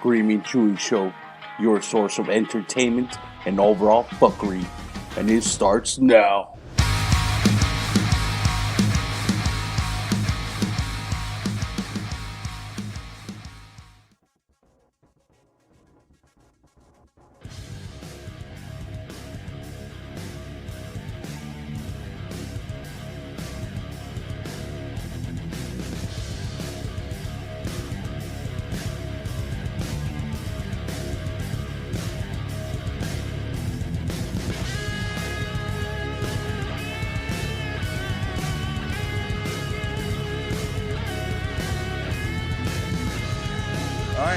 Screaming Chewy Show, your source of entertainment and overall fuckery. And it starts now.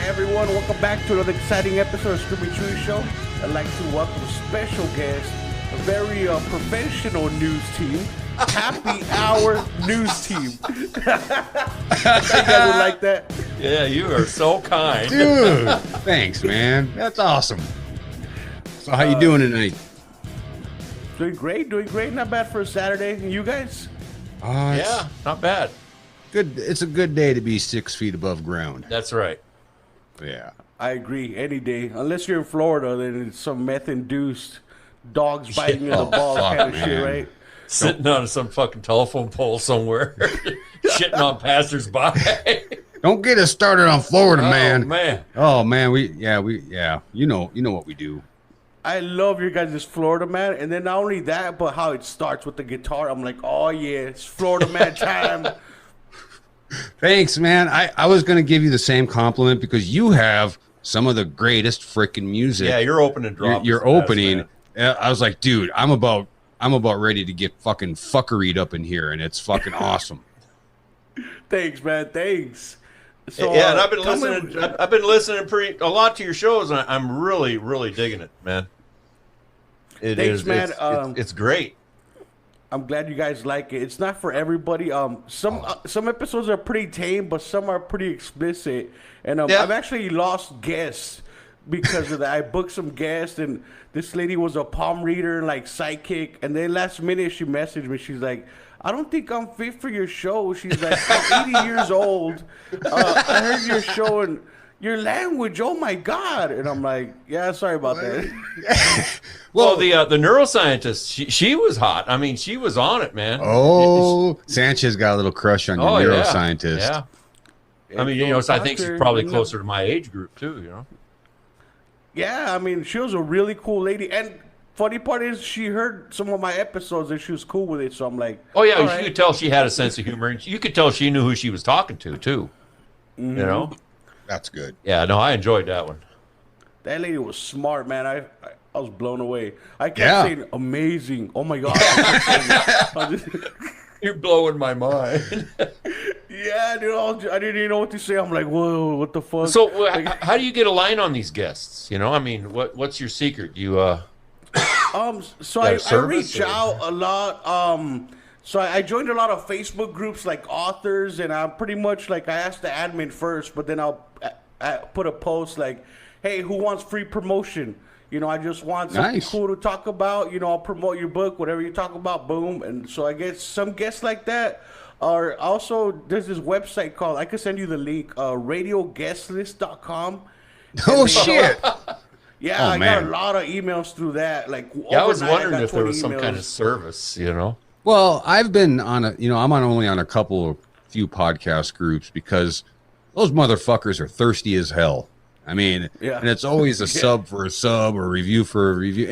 Everyone, welcome back to another exciting episode of Screaming Chewy Show. I'd like to welcome a special guest, a very professional news team, Happy Hour News Team. You guys would like that? Yeah, you are so kind. Dude, thanks, man. That's awesome. So how you doing tonight? Doing great. Not bad for a Saturday. And you guys? Yeah, not bad. Good. It's a good day to be 6 feet above ground. That's right. Yeah. I agree. Any day. Unless you're in Florida, then it's some meth-induced dogs biting you in the balls kind of shit, right? Sitting on some fucking telephone pole somewhere, shitting on passersby. Don't get us started on Florida, man. Man. Oh man, we you know what we do. I love your guys' Florida man, and then not only that, but how it starts with the guitar. I'm like, oh yeah, it's Florida man time. Thanks, man. I was gonna give you the same compliment because you have some of the greatest freaking music. Yeah, you're opening drop. You're opening. I was like, dude, I'm about ready to get fucking fuckeried up in here, and it's fucking awesome. Thanks, man. Thanks. So, yeah, and I've been listening a lot to your shows, and I'm really, really digging it, man. Thanks, man. It's great. I'm glad you guys like it. It's not for everybody. Some episodes are pretty tame, but some are pretty explicit. And I've actually lost guests because of that. I booked some guests, and this lady was a palm reader and like psychic. And then last minute she messaged me. She's like, "I don't think I'm fit for your show." She's like, "I'm 80 years old. I heard your show and your language. Oh my god!" And I'm like, "Yeah, sorry about that." Well, the neuroscientist, she was hot. I mean, she was on it, man. Oh, Sanchez got a little crush on your neuroscientist. Yeah. I mean, so I think she's probably closer to my age group too. Yeah, I mean, she was a really cool lady, and funny part is she heard some of my episodes and she was cool with it. So I'm like, oh yeah, you could tell she had a sense of humor, and you could tell she knew who she was talking to too. Mm-hmm. You know, that's good. Yeah, no, I enjoyed that one. That lady was smart, man. I was blown away. I kept saying amazing. Oh my god. You're blowing my mind. Yeah, dude, I didn't even know what to say. I'm like, whoa, what the fuck? So how do you get a line on these guests? I mean, what's your secret? You so I reach out a lot. So I joined a lot of Facebook groups like authors, and I'm pretty much like, I asked the admin first, but then I'll put a post like, hey, who wants free promotion? I just want something cool to talk about. I'll promote your book, whatever you talk about, boom. And so I get some guests like that. Or also, there's this website called, I could send you the link, radioguestlist.com. Oh, shit. Yeah, I got a lot of emails through that. Like, I was wondering if there was some kind of service, Well, I've been on I'm only on a few podcast groups because those motherfuckers are thirsty as hell. I mean, and it's always a sub for a sub or review for a review.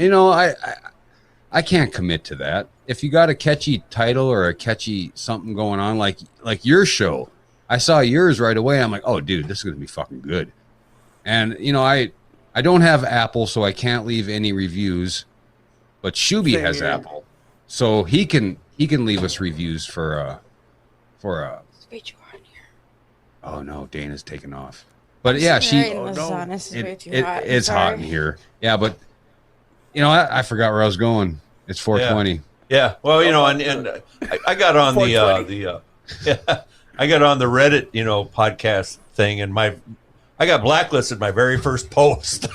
I can't commit to that. If you got a catchy title or a catchy something going on, like your show, I saw yours right away. I'm like, oh, dude, this is going to be fucking good. And, I don't have Apple, so I can't leave any reviews, but Shuby has Apple. So he can leave us reviews for oh no, Dana's taking off. But yeah, it's hot in here. Yeah, but I forgot where I was going. It's 420. Yeah. Well, and I got on the I got on the Reddit, podcast thing, and I got blacklisted my very first post.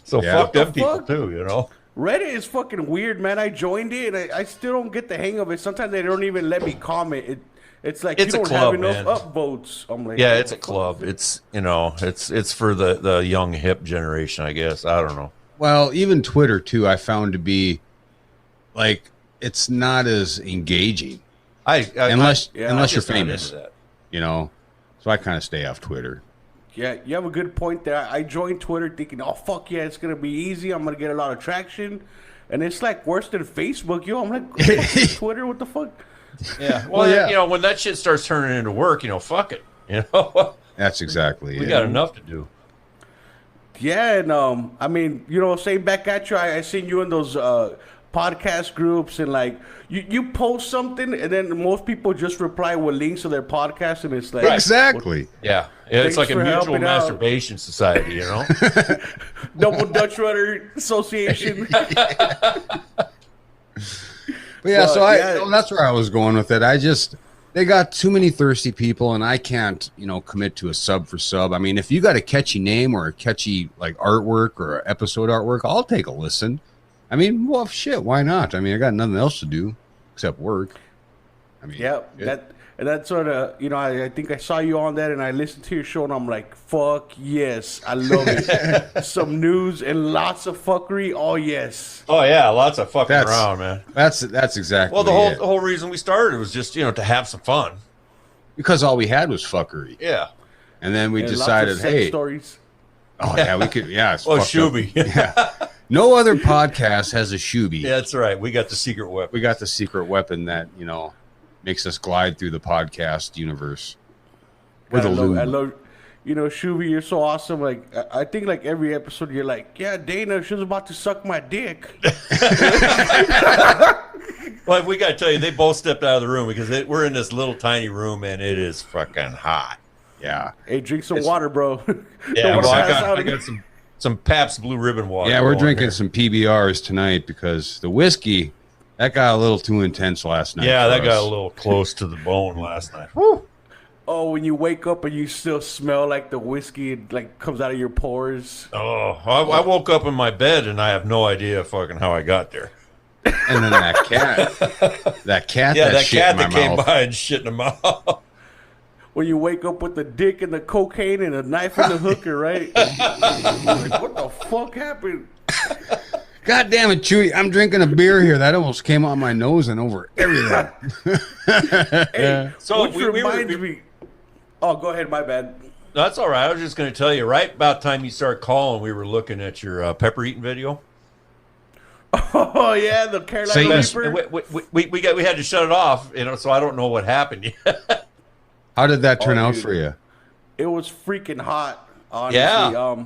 So fuck them people too, Reddit is fucking weird, man. I joined it, and I still don't get the hang of it. Sometimes they don't even let me comment. It's like it's you don't club, have enough man. upvotes. I'm like, yeah, it's a club. It's it's for the young hip generation, I guess. I don't know. Well, even Twitter too, I found to be like it's not as engaging unless you're famous, So I kind of stay off Twitter. Yeah, you have a good point there. I joined Twitter thinking, oh fuck yeah, it's gonna be easy. I'm gonna get a lot of traction, and it's like worse than Facebook. I'm like, Twitter, what the fuck? Yeah. Well, when that shit starts turning into work, fuck it. That's exactly we it. got enough to do. Yeah, and I mean, same back at you. I seen you in those podcast groups, and like you post something, and then most people just reply with links to their podcast, and it's like exactly. Yeah, it's like a for mutual helping out. masturbation society, Double Dutch Rudder Association. But yeah, that's where I was going with it. They got too many thirsty people, and I can't, commit to a sub for sub. I mean, if you got a catchy name or a catchy like artwork or episode artwork, I'll take a listen. I mean, well, shit, why not? I mean, I got nothing else to do except work. I mean, that's sort of, I think I saw you on that, and I listened to your show, and I'm like, fuck yes, I love it. Some news and lots of fuckery. Oh yes. Oh yeah, lots of fucking around, man. That's exactly. Well, the whole reason we started was just to have some fun. Because all we had was fuckery. Yeah. And then we decided, lots of sex stories. Oh yeah, we could. Yeah. Oh, Shuby. Yeah. No other podcast has a Shuby. Yeah, that's right. We got the secret weapon. We got the secret weapon that makes us glide through the podcast universe. We're the lube. I love, Shuby, you're so awesome. Like, I think like every episode you're like, yeah, Dana, she was about to suck my dick. Well, we got to tell you, they both stepped out of the room because we're in this little tiny room and it is fucking hot. Yeah. Hey, drink some water, bro. Yeah, well, I got some Pabst Blue Ribbon water. Yeah, we're drinking some PBRs tonight because the whiskey, that got a little too intense last night. Yeah, that got a little close to the bone last night. Woo. Oh, when you wake up and you still smell like the whiskey like comes out of your pores. Oh, I woke up in my bed and I have no idea fucking how I got there. And then that cat that cat that came by and shit in the mouth. When you wake up with the dick and the cocaine and a knife in the hooker, right? Like, what the fuck happened? God damn it, Chewy. I'm drinking a beer here. That almost came on my nose and over everything. Hey, so which reminds me. Oh, go ahead. My bad. No, that's all right. I was just going to tell you, right about time you start calling, we were looking at your pepper eating video. Oh yeah, the Carolina Reaper. We had to shut it off, so I don't know what happened yet. How did that turn out for you? It was freaking hot, honestly. Yeah.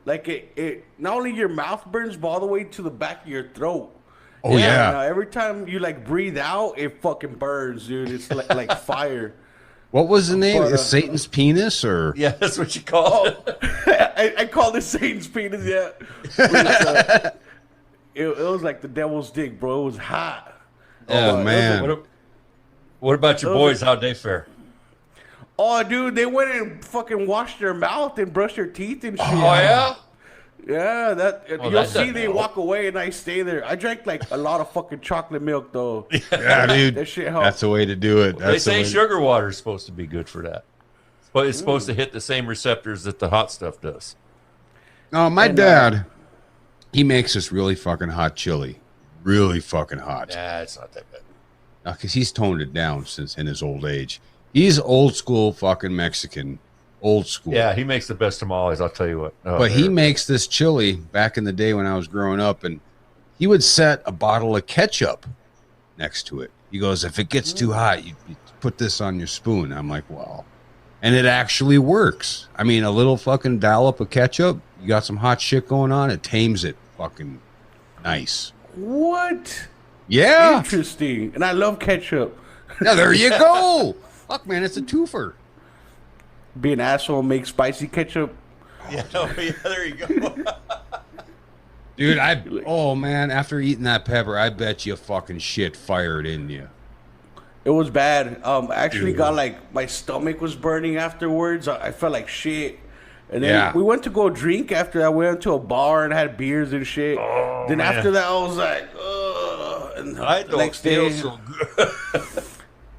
Like it not only your mouth burns, but all the way to the back of your throat. Oh yeah. Every time you like breathe out, it fucking burns, dude. It's like fire. What was the name? Is Satan's penis or? Yeah, that's what you call it. I call it Satan's penis. Yeah. It was like the devil's dick, bro. It was hot. Oh man. What about your boys? How'd they fare? Oh, dude, they went and fucking washed their mouth and brushed their teeth and shit. Oh, yeah? Yeah, you'll see they walk away and I stay there. I drank like a lot of fucking chocolate milk, though. Yeah, dude. That shit helped. That's the way to do it. They say sugar water is supposed to be good for that. But it's supposed to hit the same receptors that the hot stuff does. No, my dad, he makes this really fucking hot chili. Really fucking hot. Yeah, it's not that bad. Because he's toned it down since in his old age. He's old school fucking Mexican. Old school. Yeah, he makes the best tamales, I'll tell you what. But he makes this chili back in the day when I was growing up, and he would set a bottle of ketchup next to it. He goes, if it gets too hot, you put this on your spoon. I'm like, well. And it actually works. I mean, a little fucking dollop of ketchup, you got some hot shit going on, it tames it fucking nice. What? Yeah. Interesting. And I love ketchup. Now, there you go. Fuck, man, it's a twofer. Be an asshole and make spicy ketchup. Yeah, there you go. Dude, oh man, after eating that pepper, I bet you fucking shit fired in you. It was bad. I actually got like, my stomach was burning afterwards. I felt like shit. And then we went to go drink after that. We went to a bar and had beers and shit. Oh, then man. after that, I was like, ugh. And I don't feel so good.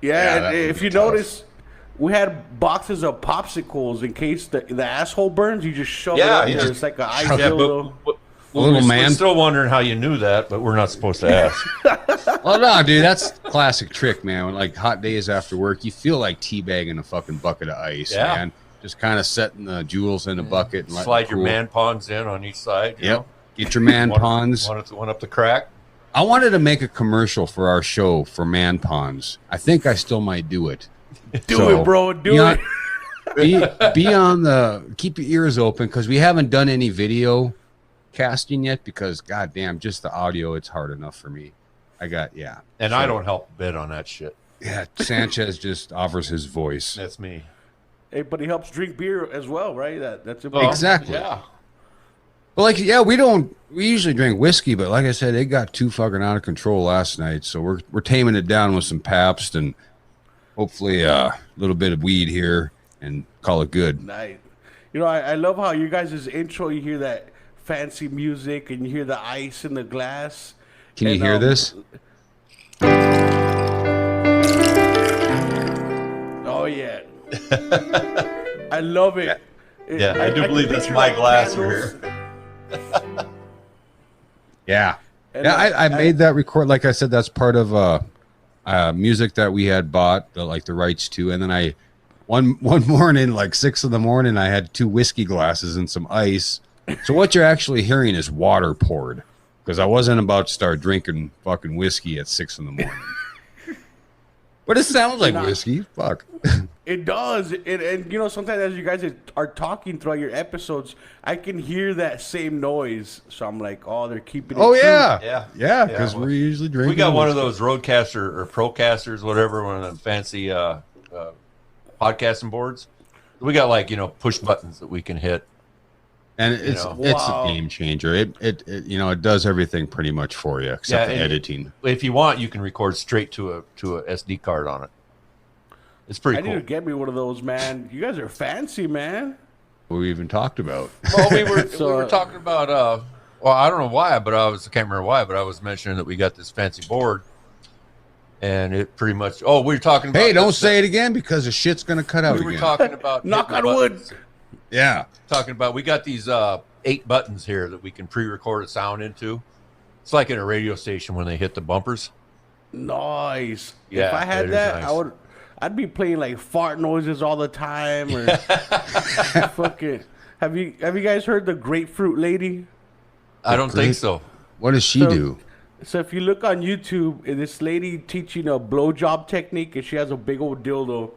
Yeah, and if you notice, we had boxes of popsicles in case the asshole burns. You just shove it up there. It's like an ice dildo. We're still wondering how you knew that, but we're not supposed to ask. Well, no, dude, that's a classic trick, man. When, like, hot days after work, you feel like teabagging a fucking bucket of ice, man. Just kind of setting the jewels in a bucket. And slide your man ponds in on each side. You know? Get your man ponds. One up the crack. I wanted to make a commercial for our show for man ponds. I think I still might do it. Do it, bro. Do it. Be on the, keep your ears open, because we haven't done any video casting yet, because goddamn, just the audio, it's hard enough for me. And I don't help a bit on that shit. Yeah, Sanchez just offers his voice. That's me. Hey, but he helps drink beer as well, right? That's important. Exactly. Yeah. But like, we usually drink whiskey, but like I said, it got too fucking out of control last night, so we're taming it down with some Pabst and hopefully a little bit of weed here and call it good. Nice. You know, I love how you guys' intro, you hear that fancy music and you hear the ice in the glass. Can you hear this? Oh, yeah. I love it. I do believe that's my glass here. Yeah. I made that record. Like I said, that's part of music that we had bought, the rights to. And then one morning, like 6 a.m, I had 2 whiskey glasses and some ice. So what you're actually hearing is water poured, because I wasn't about to start drinking fucking whiskey at 6 a.m. But it sounds like whiskey. Fuck. It does. And, you know, sometimes as you guys are talking throughout your episodes, I can hear that same noise. So I'm like, oh, they're keeping it true. Yeah, because we're usually drinking. We got one of those Rodecaster or Procasters, whatever, one of them fancy podcasting boards. We got, like, push buttons that we can hit. And it's a game changer. It does everything pretty much for you except the editing. If you want, you can record straight to a SD card on it. It's pretty cool. I need to get me one of those, man. You guys are fancy, man. What we even talked about. Well, we were talking about. I don't know why, but I can't remember why, but I was mentioning that we got this fancy board, and it pretty much. Oh, we were talking about. Hey, don't say it again, because the shit's gonna cut out again. We were talking about. Knock on wood. Yeah. Talking about, we got these 8 buttons here that we can pre-record a sound into. It's like in a radio station when they hit the bumpers. Nice. Yeah, if I had that, nice. I'd be playing like fart noises all the time, or fucking. Have you guys heard the Grapefruit Lady? I don't think so. What does she do? So if you look on YouTube, this lady teaching a blowjob technique, and she has a big old dildo.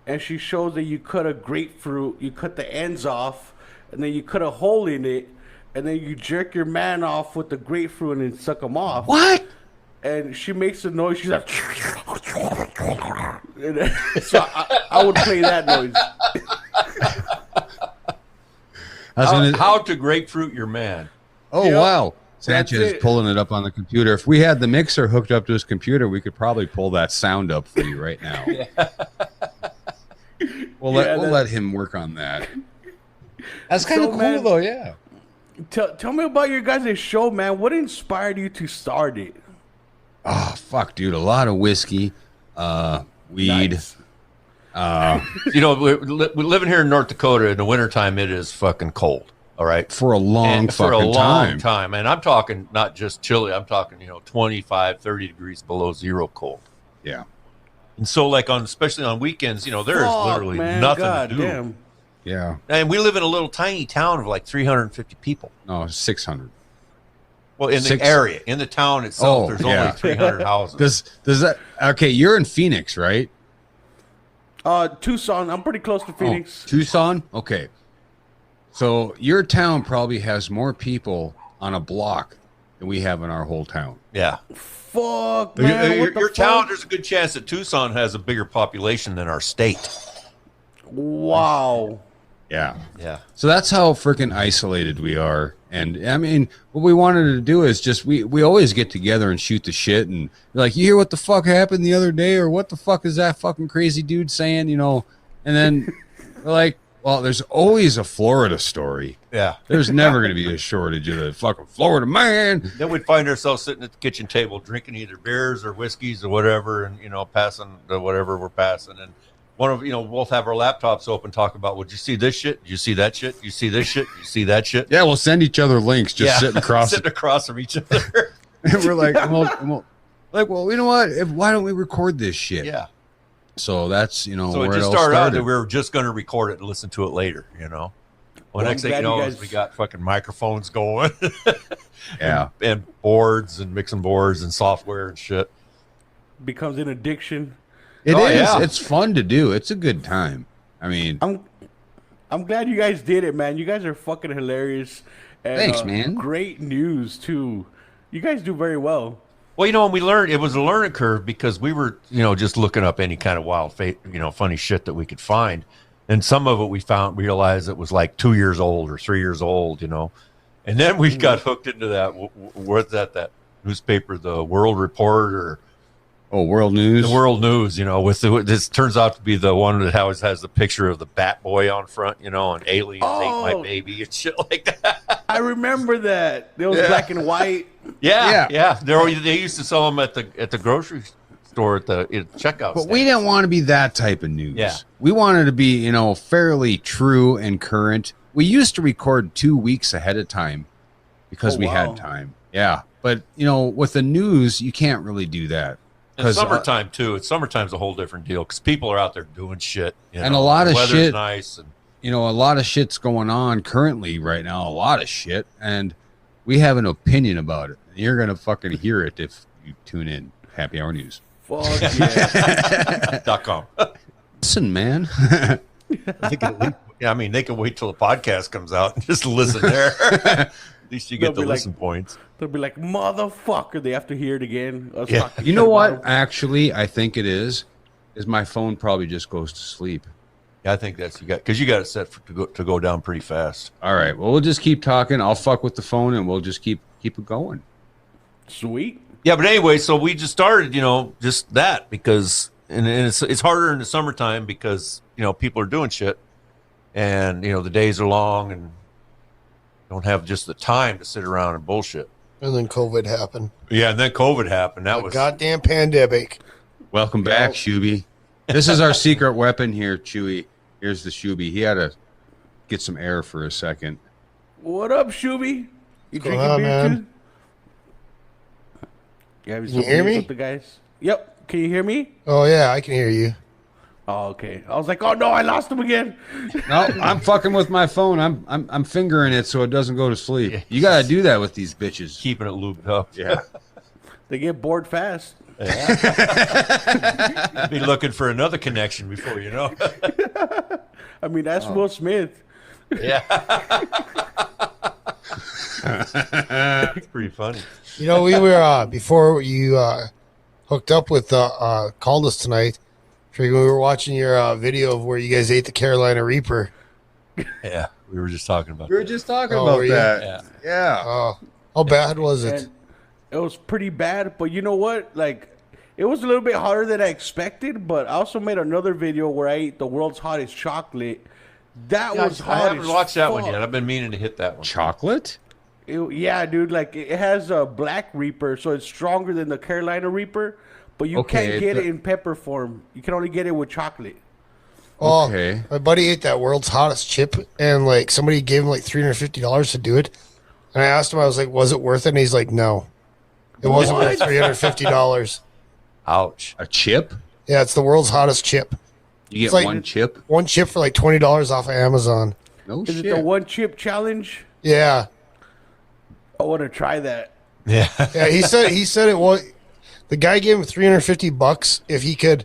And she shows that you cut a grapefruit, you cut the ends off, and then you cut a hole in it, and then you jerk your man off with the grapefruit and then suck him off. What? And she makes a noise. She's like, so I would play that noise. How to grapefruit your man. Oh, wow. Sanchez is pulling it up on the computer. If we had the mixer hooked up to his computer, we could probably pull that sound up for you right now. We'll let him work on that. That's kind of cool, though, yeah. Tell me about your guys' show, man. What inspired you to start it? Oh, fuck, dude. A lot of whiskey, weed. Nice. We're living here in North Dakota. In the wintertime, it is fucking cold, all right? For a long time. And I'm talking not just chilly. I'm talking, 25, 30 degrees below zero cold. Yeah. And so, especially on weekends, there is literally nothing to do. Damn. Yeah. And we live in a little tiny town of like 350 people. No, 600. Well, in the area, in the town itself, there's only 300 houses. Does that? Okay, you're in Phoenix, right? Tucson. I'm pretty close to Phoenix. Tucson. Okay. So your town probably has more people on a block than we have in our whole town. Yeah. Fuck, man. Your town, there's a good chance that Tucson has a bigger population than our state. Wow. Yeah. Yeah. So that's how freaking isolated we are. And I mean, what we wanted to do is just, we always get together and shoot the shit. And like, you hear what the fuck happened the other day? Or what the fuck is that fucking crazy dude saying, And then we're like, Well, there's always a Florida story. Yeah. There's never going to be a shortage of the fucking Florida man. Then we'd find ourselves sitting at the kitchen table drinking either beers or whiskeys or whatever, and passing the whatever we're passing, and one of we'll both have our laptops open, talk about, would you see this shit? Did you see that shit? You see this shit? You see that shit? Yeah, we'll send each other links, just sitting across from each other. And we're like, well, you know what? Why don't we record this shit? Yeah. So that's So where it just all started out that started. we were just going to record it and listen to it later. Well, next thing you know, is we got fucking microphones going. Yeah. and boards and mixing boards and software and shit. Becomes an addiction. It is. Yeah. It's fun to do. It's a good time. I mean, I'm glad you guys did it, man. You guys are fucking hilarious. And, thanks, man. Great news too. You guys do very well. Well, and we learned it was a learning curve because we were, just looking up any kind of wild, funny shit that we could find, and some of it we realized it was like 2 years old or 3 years old, and then we got hooked into that. What's that newspaper, the World Report or? Oh, World News. The World News, this turns out to be the one that always has the picture of the Bat Boy on front, and aliens ate my baby and shit like that. I remember that. It was black and white. Yeah. They used to sell them at the grocery store at the checkout. But we didn't want to be that type of news. Yeah. We wanted to be, fairly true and current. We used to record 2 weeks ahead of time because we had time. Yeah. But, with the news, you can't really do that. And summertime too. Summertime's a whole different deal because people are out there doing shit. And a lot of weather's shit. Nice. And a lot of shit's going on currently right now. A lot of shit. And we have an opinion about it. You're going to fucking hear it if you tune in. Happy Hour News. Fuck yeah. .com. Listen, man. They can wait till the podcast comes out and just listen there. At least you get the listen points. They'll be like, motherfucker. They have to hear it again. You know what? Actually, I think it is my phone probably just goes to sleep. Yeah, I think that's because you got it set to go down pretty fast. All right. Well, we'll just keep talking. I'll fuck with the phone and we'll just keep it going. Sweet. Yeah, but anyway, so we just started, just that because and it's harder in the summertime because people are doing shit, and the days are long and don't have just the time to sit around and bullshit. And then COVID happened. Yeah, and then COVID happened. That was goddamn pandemic. Welcome back, Shuby. This is our secret weapon here, Chewy. Here's the Shuby. He had to get some air for a second. What up, Shuby? You drinking on, beer man? too? Yeah, Can you hear me? With the guys? Yep. Can you hear me? Oh yeah, I can hear you. Oh, okay. I was like, oh no, I lost him again. No, I'm fucking with my phone. I'm fingering it so it doesn't go to sleep. Yeah. You got to do that with these bitches. keeping it lubed up. Yeah. They get bored fast. Be looking for another connection before you know. I mean, that's Will Smith. Yeah. It's pretty funny. We were before you hooked up with called us tonight. We were watching your video of where you guys ate the Carolina Reaper. Yeah, we were just talking about. We were just talking Oh, about were you? that. Yeah. Yeah. How bad was it? And it was pretty bad, but you know what? Like, it was a little bit harder than I expected, but I also made another video where I ate the world's hottest chocolate. That was hot. I haven't as watched that one fuck. yet. I've been meaning to hit that one. Chocolate? Yeah, dude. Like, it has a black Reaper, so it's stronger than the Carolina Reaper, but you Okay, can't get it in pepper form. You can only get it with chocolate. Okay. My buddy ate that world's hottest chip, and like somebody gave him like $350 to do it. And I asked him, I was like, "Was it worth it?" And he's like, "No, it wasn't worth $350." Ouch. A chip? Yeah, it's the world's hottest chip. You It's get like- one chip? One chip for like $20 off of Amazon. No Is shit. it the one chip challenge? Yeah, I want to try that. Yeah. yeah. He said it was. The guy gave him $350 if he could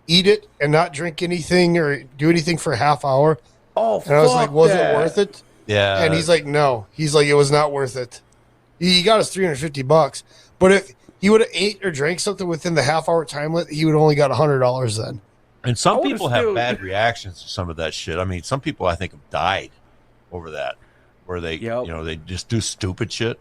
eat it and not drink anything or do anything for a half hour. Oh, And I was like, fuck "Was that. it worth it?" Yeah. And he's like, "No." He's like, "It was not worth it." He got us $350, but if he would have ate or drank something within the half hour time limit, he would only got $100 then. And some would've people have still- bad reactions to some of that shit. I mean, some people I think have died over that, where they, Yep. they just do stupid shit.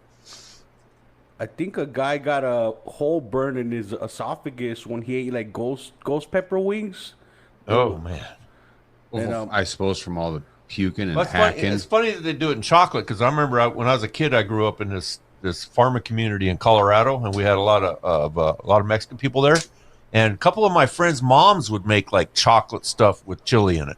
I think a guy got a hole burned in his esophagus when he ate like ghost pepper wings. Oh man. And, I suppose from all the puking and Well, hacking. it's funny that they do it in chocolate because I remember when I was a kid, I grew up in this farming community in Colorado, and we had a lot of Mexican people there. And a couple of my friends' moms would make like chocolate stuff with chili in it.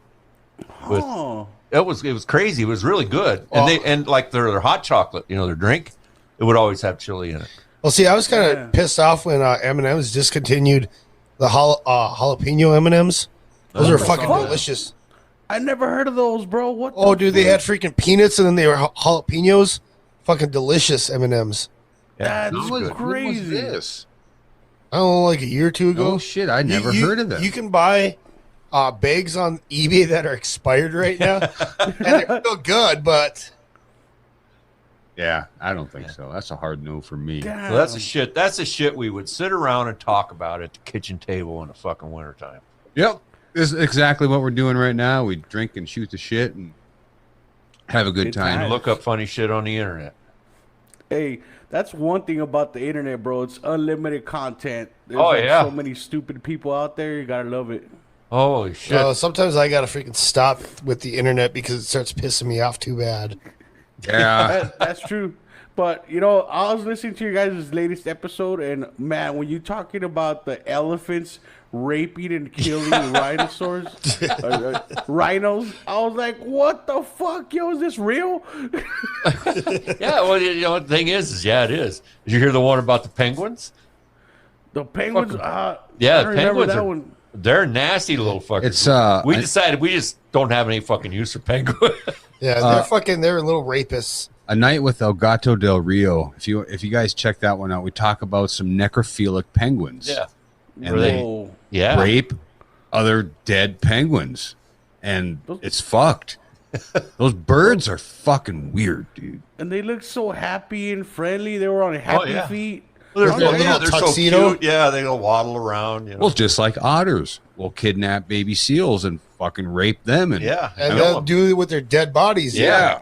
It was crazy. It was really good. And like their hot chocolate, their drink, it would always have chili in it. Well, see, I was kind of pissed off when M&M's discontinued the jalapeno M&M's. Those are fucking delicious. I never heard of those, bro. What? Oh, dude, they had freaking peanuts and then they were jalapenos. Fucking delicious M&M's. Yeah, That's What crazy. was this? I don't know, like a year or two ago. Oh shit! I never heard of that. You can buy bags on eBay that are expired right now, and they're still good, but Yeah, I don't think so. That's a hard no for me. So that's the shit we would sit around and talk about at the kitchen table in the fucking wintertime. Yep, this is exactly what we're doing right now. We drink and shoot the shit and have a good time. And look up funny shit on the internet. Hey, that's one thing about the internet, bro. It's unlimited content. There's so many stupid people out there. You gotta love it. Holy shit! Sometimes I gotta freaking stop with the internet because it starts pissing me off too bad. Yeah, That's true. But, I was listening to your guys' latest episode, and, man, when you're talking about the elephants raping and killing rhinoceros, rhinos, I was like, what the fuck, yo, is this real? Yeah, well, the thing is it is. Did you hear the one about the penguins? The penguins, Yeah, I penguins that one. They're nasty little fuckers. It's we decided we just don't have any fucking use for penguins. Yeah, they're little rapists. A Night with El Gato del Rio. If you guys check that one out, we talk about some necrophilic penguins. Yeah, and they rape other dead penguins, and it's fucked. Those birds are fucking weird, dude. And they look so happy and friendly. They were on happy feet. Well, they're tuxedo. so cute. Yeah, they go waddle around. Well, just like otters, we'll kidnap baby seals and fucking rape them, and and they'll do it with their dead bodies. Yeah.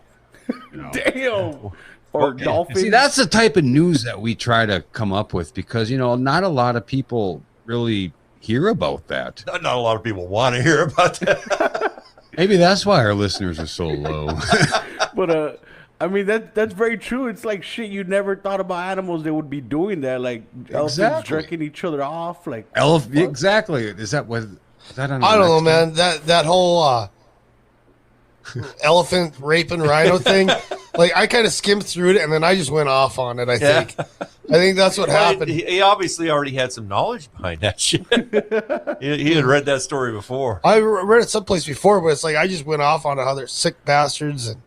Damn. Or dolphins. See, that's the type of news that we try to come up with because not a lot of people really hear about that. Not a lot of people want to hear about that. Maybe that's why our listeners are so low. But I mean that's very true. It's like shit you never thought about animals they would be doing that, like elephants jerking each other off, like exactly. Is that on I don't know, man. That whole elephant raping rhino thing. Like I kind of skimmed through it and then I just went off on it. I think that's what happened. He obviously already had some knowledge behind that shit. he had read that story before. I read it someplace before, but it's like I just went off on it, how they're sick bastards and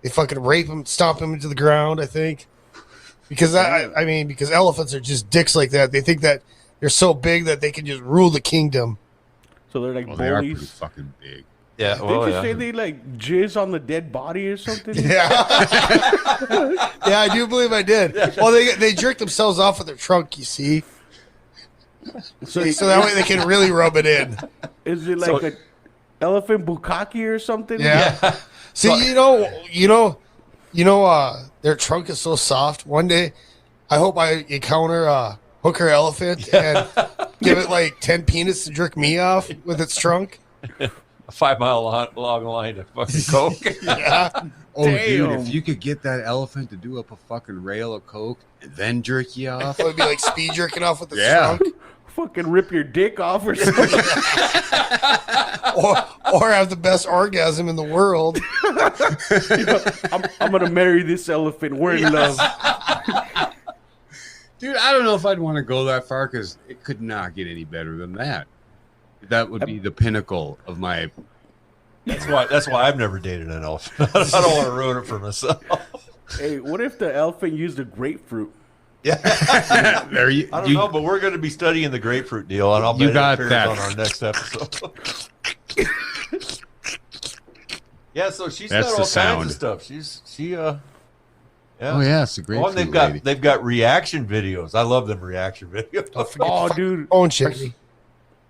they fucking rape him, stomp him into the ground. I think because because elephants are just dicks like that. They think that they're so big that they can just rule the kingdom. So they're like bullies. They are pretty fucking big. Yeah, Did you say they like jizz on the dead body or something? Yeah, yeah, I do believe I did. Well, they jerk themselves off with their trunk. You see, so that way they can really rub it in. Is it like a elephant bukkake or something? Yeah. See, their trunk is so soft. One day, I hope I encounter a hooker elephant and give it like 10 peanuts to jerk me off with its trunk. A 5 mile long line of fucking coke. Yeah. Oh, dude, if you could get that elephant to do up a fucking rail of coke and then jerk you off. It would be like speed jerking off with the trunk. Fucking rip your dick off or something. or have the best orgasm in the world. I'm going to marry this elephant. We're in love. Dude, I don't know if I'd want to go that far because it could not get any better than that. That would be the pinnacle of my. That's why I've never dated an elephant. I don't want to ruin it for myself. Hey, what if the elephant used a grapefruit? Yeah, I don't know, but we're going to be studying the grapefruit deal, and I'll bet it appears on our next episode. Yeah, so she's got all kinds of stuff. Yeah. Oh yeah, it's a great. Oh, and they've got reaction videos. I love them reaction videos. Oh, dude,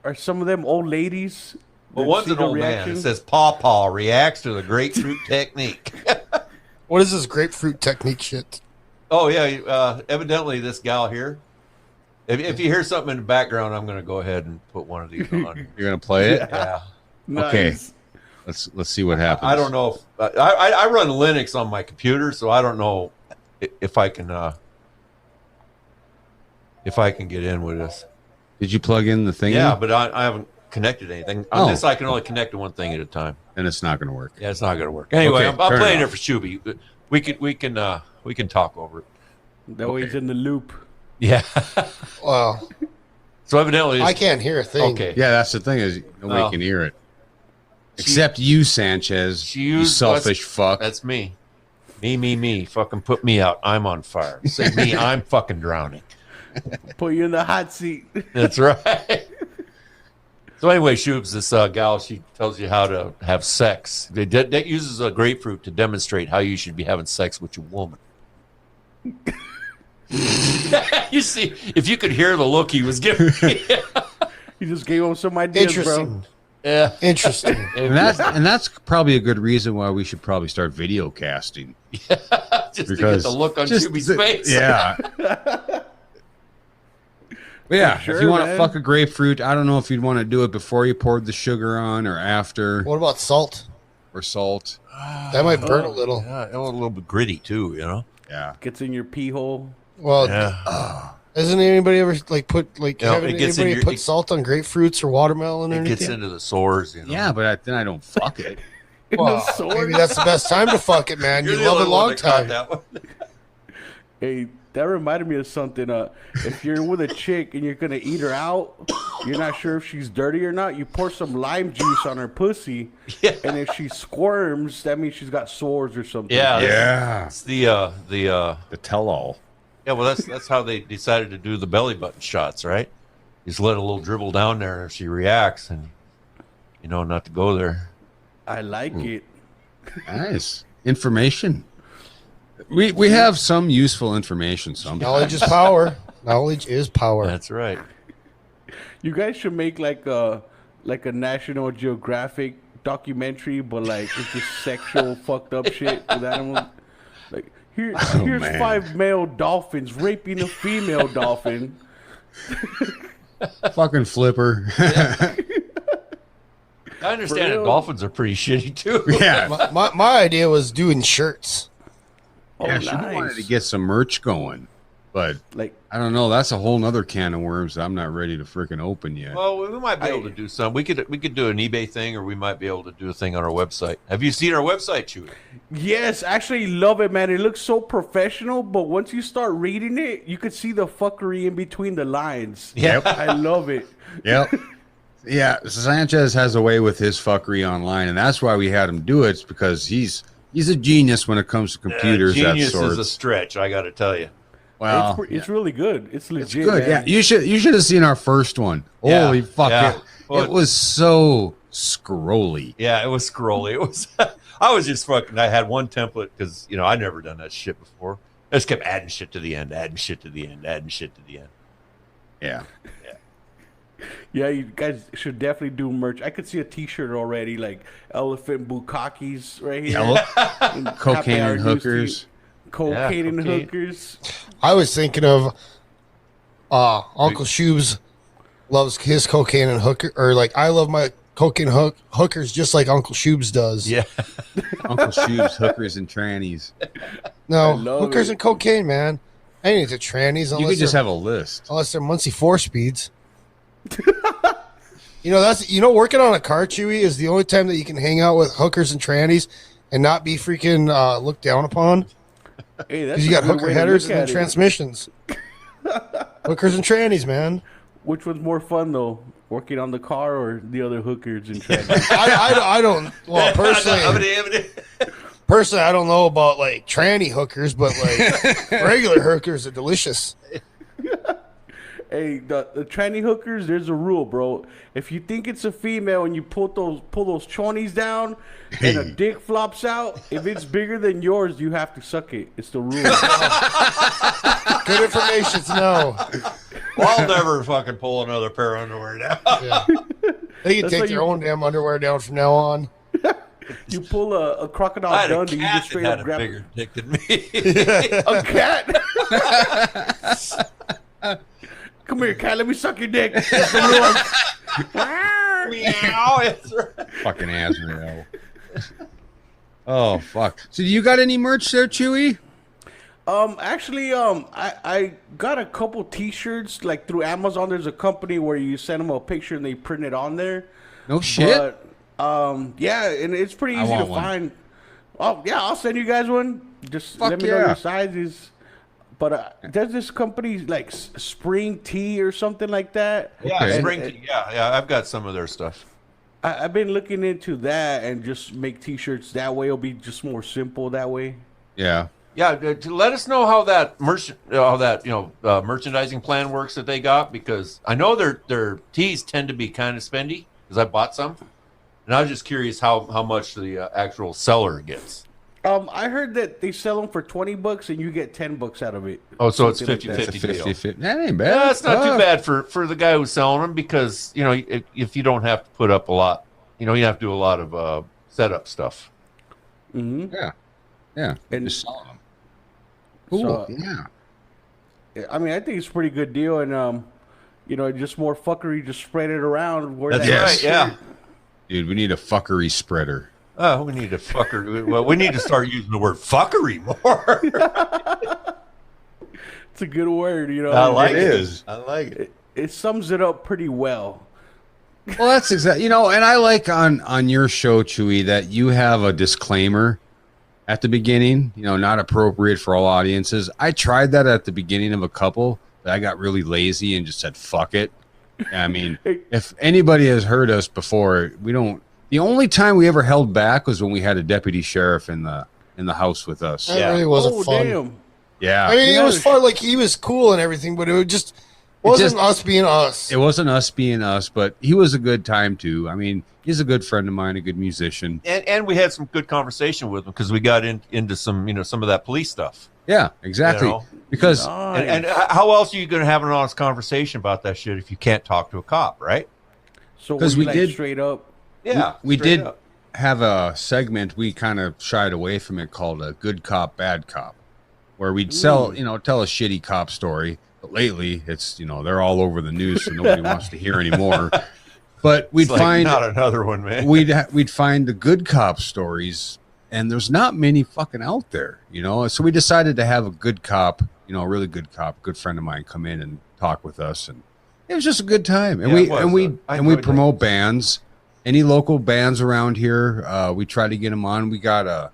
Are some of them old ladies? Well, one's an old man. It says Paw reacts to the grapefruit technique. What is this grapefruit technique shit? Oh yeah, evidently this gal here. If you hear something in the background, I'm going to go ahead and put one of these on. You're going to play it? Yeah. Nice. Okay. Let's see what happens. I don't know. I run Linux on my computer, so I don't know if I can get in with this. Did you plug in the thing? Yeah, but I haven't connected anything. On this, I can only connect to one thing at a time. And it's not going to work. Yeah, it's not going to work. Anyway, Okay, I'm turn playing it it for Shuby. We can talk over it. That way he's in the loop. Yeah. Wow. So evidently, I can't hear a thing. Okay. Yeah, that's the thing is nobody can hear it. Except you, Sanchez. You selfish fuck. That's me. Me. Fucking put me out. I'm on fire. Say me, I'm fucking drowning. Put you in the hot seat. That's right. So anyway, Shoobs, this gal, she tells you how to have sex. That uses a grapefruit to demonstrate how you should be having sex with your woman. You see, if you could hear the look he was giving me. You just gave him some ideas, Interesting. bro. Yeah. Interesting. And that's probably a good reason why we should probably start video casting. Just to get the look on Shuby's face. Yeah. Yeah, Sure, if you want to man. fuck a grapefruit, I don't know if you'd want to do it before you poured the sugar on or after What about salt? or salt. That might burn a little. Yeah, a little bit gritty too, you know. Yeah. Gets in your pee hole. Well, Yeah. hasn't anybody ever put it gets in anybody your- put salt on grapefruits or watermelon or It anything? gets into the sores, you know. Yeah, but then I don't fuck it. Well, maybe that's the best time to fuck it, man. You're You the love only it one long that caught time. that one. Hey, that reminded me of something. If you're with a chick and you're gonna eat her out, you're not sure if she's dirty or not. You pour some lime juice on her pussy, and if she squirms, that means she's got sores or something. Yeah. Yeah. It's the The tell-all. yeah, well that's how they decided to do the belly button shots, right? Just let a little dribble down there, and if she reacts, and you know not to go there. I like it. Nice. Information. We have some useful information sometimes. Knowledge is power. Knowledge is power. That's right. You guys should make like a National Geographic documentary, but like it's just sexual fucked up shit with animals. Like here's man. 5 male dolphins raping a female dolphin. Fucking flipper. I understand that real? dolphins are pretty shitty too. Yeah. My idea was doing shirts. Yeah, she wanted to get some merch going. But Like I don't know. That's a whole nother can of worms that I'm not ready to freaking open yet. Well, we might be able to do some. We could do an eBay thing, or we might be able to do a thing on our website. Have you seen our website, Chewy? yes, actually love it, man. It looks so professional, but once you start reading it, you could see the fuckery in between the lines. Yep. I love it. Yep. Yeah, Sanchez has a way with his fuckery online, and that's why we had him do it. It's because he's a genius when it comes to computers. Genius that sort. is a stretch, I got to tell you. Well, It's really good. It's legit. good. Man. Yeah, you should have seen our first one. Yeah, Holy fuck! yeah. It was so scrolly. Yeah, it was scrolly. It was. I was just fucking. I had one template because I'd never done that shit before. I just kept adding shit to the end, adding shit to the end, adding shit to the end. Yeah. Yeah, you guys should definitely do merch. I could see a T-shirt already, like elephant bukakis right here. And happy Cocaine hour and news to you. hookers. Cocaine and cocaine. hookers. I was thinking of Uncle Shoebs loves his cocaine and hooker, or like I love my cocaine hookers just like Uncle Shoebs does. Yeah. Uncle Shoebs, hookers, and trannies. No, love hookers it. and cocaine, man. I ain't into trannies You unless could just they're, have a list. unless they're Muncie 4-speeds. That's working on a car, Chewy, is the only time that you can hang out with hookers and trannies and not be freaking looked down upon. Hey, that's Because you a got good hooker way to headers look and then at it. transmissions. Hookers and trannies, man. Which one's more fun though, working on the car or the other hookers and trannies? I don't. Well, personally, I don't know about like tranny hookers, but like regular hookers are delicious. Hey, the tranny hookers, there's a rule, bro. If you think it's a female and you pull those chonies down and a dick flops out, if it's bigger than yours, you have to suck it. It's the rule. Good information to know. Well, I'll never fucking pull another pair of underwear down. Yeah. They can That's take why their you- own damn underwear down from now on. You pull a crocodile I had a Dundee, you cat just that straight had up a grab bigger dick than me. a cat. Come here, cat. Let me suck your dick. It's the rule. Meow. Fucking Azrael. Oh fuck! So you got any merch there, Chewy? Actually, I got a couple T-shirts like through Amazon. There's a company where you send them a picture and they print it on there. No shit. But, yeah, and it's pretty easy to find. Oh yeah, I'll send you guys one. Just let me know your sizes. But there's this company like Spring Tea or something like that. Yeah, okay. Spring Tea. Yeah, I've got some of their stuff. I've been looking into that and just make T-shirts that way. It'll be just more simple that way. Yeah. Yeah, let us know how that merchandising plan works that they got, because I know their teas tend to be kind of spendy because I bought some, and I was just curious how much the actual seller gets. I heard that they sell them for $20 and you get $10 out of it. Oh, so it's 50-50 deal. 50-50. That ain't bad. Yeah, that's not too bad for the guy who's selling them, because if you don't have to put up a lot, you have to do a lot of setup stuff. Mm-hmm. Yeah, and just selling them. Cool. So, yeah. I mean, I think it's a pretty good deal, and just more fuckery, just spread it around. That's right. Yeah. Dude, we need a fuckery spreader. Oh, we need a fucker. Well, we need to start using the word fuckery more. It's a good word, I like it. I like it. It sums it up pretty well. Well, that's exactly, and I like on your show, Chewy, that you have a disclaimer at the beginning, not appropriate for all audiences. I tried that at the beginning of a couple, but I got really lazy and just said, fuck it. I mean, if anybody has heard us before, the only time we ever held back was when we had a deputy sheriff in the house with us. That really wasn't fun. Damn. Yeah. I mean, it was fun. Like, he was cool and everything, but it just wasn't us being us. It wasn't us being us, but he was a good time, too. I mean, he's a good friend of mine, a good musician. And we had some good conversation with him because we got into some, some of that police stuff. Yeah, exactly. Because and how else are you going to have an honest conversation about that shit if you can't talk to a cop, right? So we did straight up. Yeah, we did have a segment, we kind of shied away from it, called a good cop, bad cop, where we'd tell a shitty cop story. But lately, it's, they're all over the news, so nobody wants to hear anymore. But we'd find not another one, man. We'd find the good cop stories, and there's not many fucking out there, So we decided to have a good cop, a really good cop, good friend of mine, come in and talk with us, and it was just a good time. And we promote bands. Any local bands around here, we try to get them on. We got a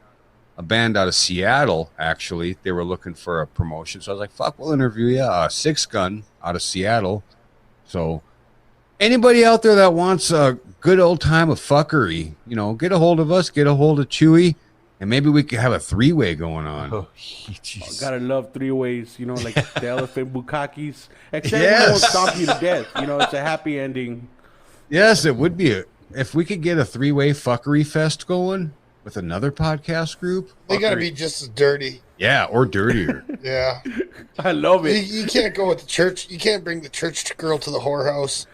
band out of Seattle, actually. They were looking for a promotion. So I was like, fuck, we'll interview you. Six Gun out of Seattle. So anybody out there that wants a good old time of fuckery, get a hold of us, get a hold of Chewy, and maybe we could have a three-way going on. Oh, jeez. Gotta love three-ways, like the elephant bukakis. Except we won't stomp you to death. It's a happy ending. Yes, it would be. If we could get a three-way fuckery fest going with another podcast group. They got to be just as dirty. Yeah, or dirtier. Yeah. I love it. You can't go with the church. You can't bring the church girl to the whorehouse.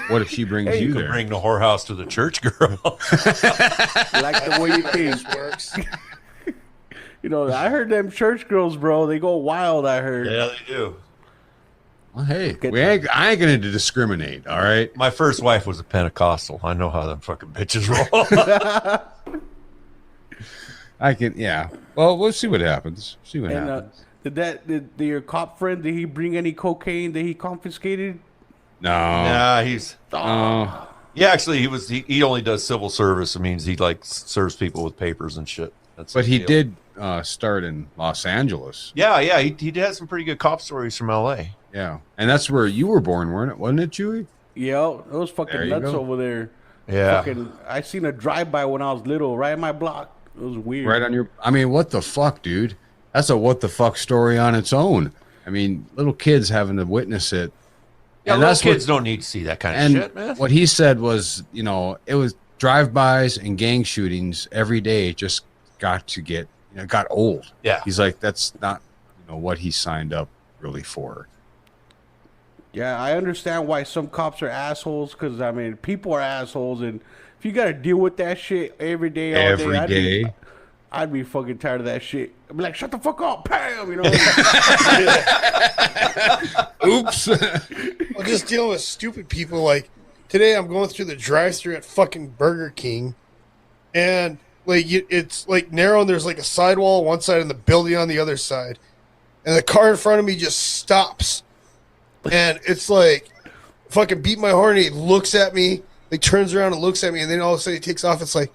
What if she brings you there? Bring the whorehouse to the church girl. Like the way you think. Works. I heard them church girls, bro. They go wild, I heard. Yeah, they do. Well, hey, I ain't going to discriminate, all right? My first wife was a Pentecostal. I know how them fucking bitches roll. Yeah. Well, we'll see what happens. See what happens. Did your cop friend, did he bring any cocaine that he confiscated? No. Yeah, yeah, actually, he only does civil service. It means he serves people with papers and shit. But he did start in Los Angeles. Yeah, he had some pretty good cop stories from L.A. Yeah, and that's where you were born, wasn't it, Chewy? Yeah, it was fucking nuts over there. Yeah. I seen a drive-by when I was little, right in my block. It was weird. Right on your... I mean, what the fuck, dude? That's a what the fuck story on its own. I mean, little kids having to witness it. Yeah, little kids don't need to see that kind of shit, man. What he said was, it was drive-bys and gang shootings every day. It just got old. Yeah. He's like, that's not, what he signed up really for. Yeah, I understand why some cops are assholes, because, people are assholes, and if you got to deal with that shit every day, all day, I'd be fucking tired of that shit. I'd be like, shut the fuck up, Pam, Oops. Well, just dealing with stupid people, like, today I'm going through the drive-thru at fucking Burger King, and like it's like narrow, and there's like a sidewall on one side and the building on the other side, and the car in front of me just stops, and it's like fucking beat my horn. And he looks at me, like turns around and looks at me, and then all of a sudden he takes off. It's like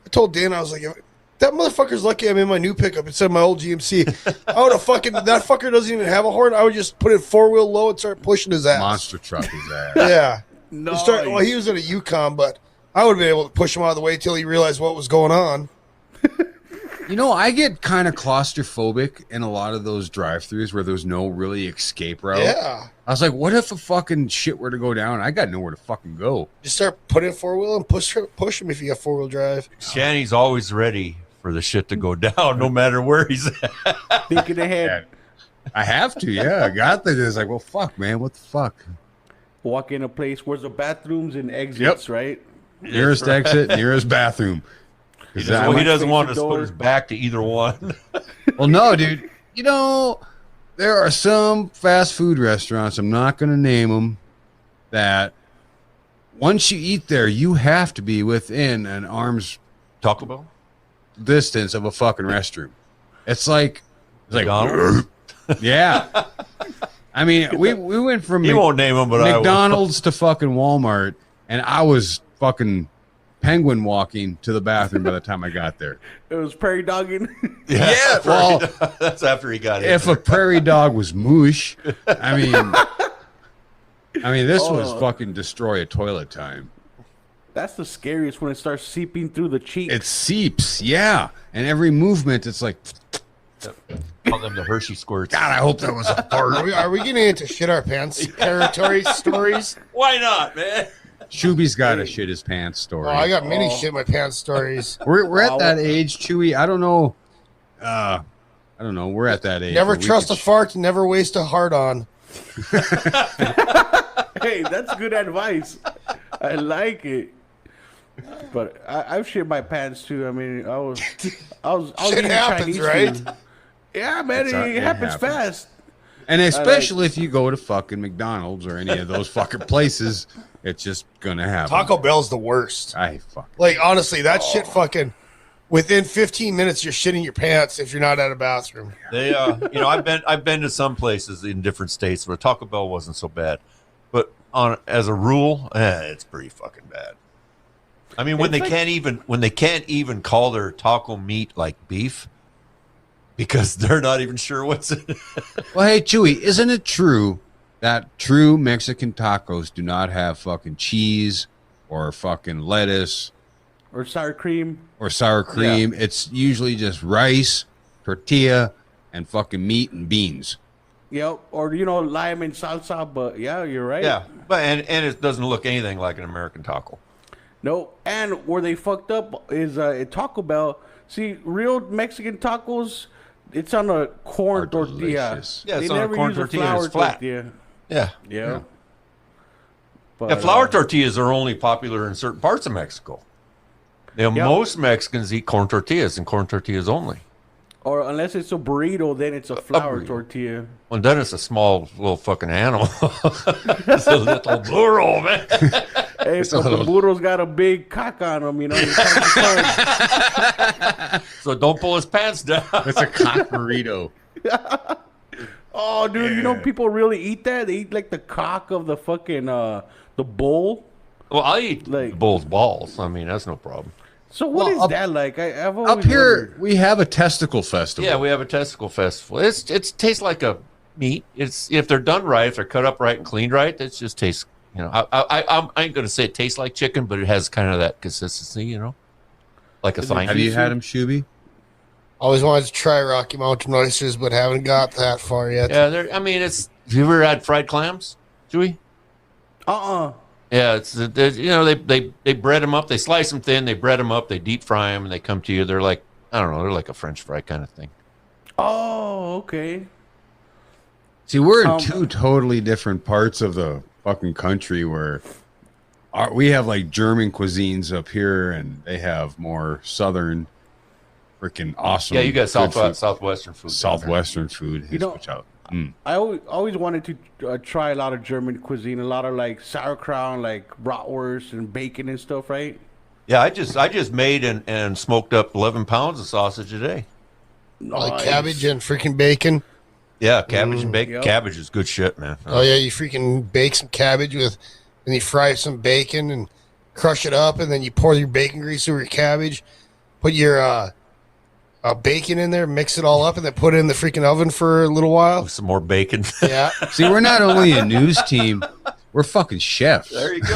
I told Dan, I was like, that motherfucker's lucky I'm in my new pickup instead of my old GMC. I would have fucking, that fucker doesn't even have a horn. I would just put it 4-wheel low and start pushing his ass. Monster truck his ass. Yeah. Nice. Well, he was in a Yukon, but I would have been able to push him out of the way until he realized what was going on. You know, I get kind of claustrophobic in a lot of those drive-thrus where there's no really escape route. Yeah. I was like, what if a fucking shit were to go down? I got nowhere to fucking go. Just start putting 4-wheel and push him if you have 4-wheel drive. Shanny's always ready for the shit to go down, no matter where he's at. Thinking ahead. I have to, yeah. I got there. It's like, well, fuck, man. What the fuck? Walk in a place where's the bathrooms and exits, right? Nearest exit, nearest bathroom. He doesn't want to put his back to either one. Well, no, dude. You know, there are some fast food restaurants, I'm not going to name them, that once you eat there, you have to be within an arm's Taco Bell? distance of a fucking restroom. It's like McDonald's? yeah. I mean, we went from He won't name them, but McDonald's to fucking Walmart, and I was fucking penguin walking to the bathroom by the time I got there. It was prairie dogging. Yeah, well, that's after he got it. If a prairie dog was moosh, I mean, this was fucking destroy a toilet time. That's the scariest when it starts seeping through the cheeks. It seeps, yeah, and every movement, it's like, Call them the Hershey squirts. God, I hope that was a fart. Are we getting into shit our pants territory stories? Why not, man? Chewy's got a shit his pants story. Oh, I got many shit my pants stories. We're at that age, Chewy. I don't know. We're at that age. Never trust a fart, never waste a heart on. Hey, that's good advice. I like it. But I've shit my pants too. I mean, I was Shit eating happens, Chinese right? food. Yeah, man, it happens fast. And especially if you go to fucking McDonald's or any of those fucking places, it's just gonna happen. Taco Bell's the worst. Fuck. Like, honestly, that shit fucking, within 15 minutes, you're shitting your pants if you're not at a bathroom. They, I've been to some places in different states where Taco Bell wasn't so bad, but as a rule, it's pretty fucking bad. I mean, when they can't even call their taco meat like beef because they're not even sure what's in it. Well, hey, Chewy, isn't it true that true Mexican tacos do not have fucking cheese or fucking lettuce Or sour cream. Yeah. It's usually just rice, tortilla, and fucking meat and beans. Yep. Or, lime and salsa. But, yeah, you're right. Yeah, but and it doesn't look anything like an American taco. No. And where they fucked up is at Taco Bell. See, real Mexican tacos, it's on a corn tortilla. Delicious. Yeah, they it's on a never corn use tortilla, a flour it's flat. tortilla. Yeah. Yeah. But, Yeah, flour tortillas are only popular in certain parts of Mexico. Most Mexicans eat corn tortillas and corn tortillas only. Or unless it's a burrito, then it's a flour burrito. tortilla. Well, then it's a small little fucking animal. It's a little burro, man. Hey, but the burro's got a big cock on him, you can't So don't pull his pants down. It's a cock burrito. Oh, dude, people really eat that? They eat like the cock of the fucking the bull. Well, I eat the bull's balls. I mean, that's no problem. So what is that like? I've always Up here, wondered. we have a testicle festival. Yeah, we have a testicle festival. It tastes like a meat. It's if they're done right, if they're cut up right and cleaned right, it just tastes. I ain't gonna say it tastes like chicken, but it has kind of that consistency. Like a thigh. Have you had them, Shuby? Always wanted to try Rocky Mountain oysters, but haven't got that far yet. Yeah, have you ever had fried clams, Chewy? Yeah, they bread them up, they slice them thin, they bread them up, they deep fry them, and they come to you. They're like, I don't know, they're like a French fry kind of thing. Oh, okay. See, we're in two totally different parts of the fucking country where we have like German cuisines up here, and they have more southern, freaking awesome. Yeah, you got southwestern food. Southwestern food. I always wanted to try a lot of German cuisine, a lot of like sauerkraut, like bratwurst and bacon and stuff, right? Yeah, I just made and smoked up 11 pounds of sausage a day. Like cabbage and freaking bacon. Yeah, cabbage and bacon. Yep. Cabbage is good shit, man. Oh yeah, you freaking bake some cabbage with, and you fry some bacon and crush it up, and then you pour your bacon grease over your cabbage, put your bacon in there, mix it all up, and then put it in the freaking oven for a little while. With some more bacon. Yeah. See, we're not only a news team, we're fucking chefs. There you go.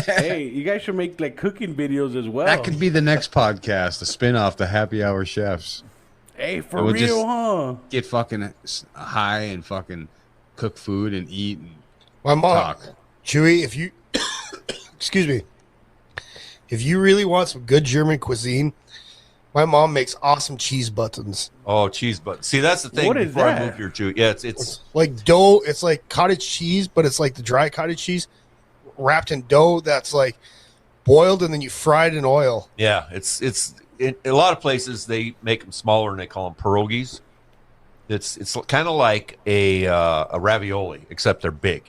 Hey, you guys should make like cooking videos as well. That could be the next podcast, the spin-off, the Happy Hour Chefs. Hey, for And we'll real, just huh? Get fucking high and fucking cook food and eat and My mom, talk. Chewy, if you, excuse me, if you really want some good German cuisine, my mom makes awesome cheese buttons. Oh, cheese butt. See, that's the thing. What is Before I that? move your Chewy. Yeah, it's It's like dough. It's like cottage cheese, but it's like the dry cottage cheese wrapped in dough that's like boiled and then you fry it in oil. yeah, it's in a lot of places they make them smaller and they call them pierogies. It's kind of like a ravioli, except they're big.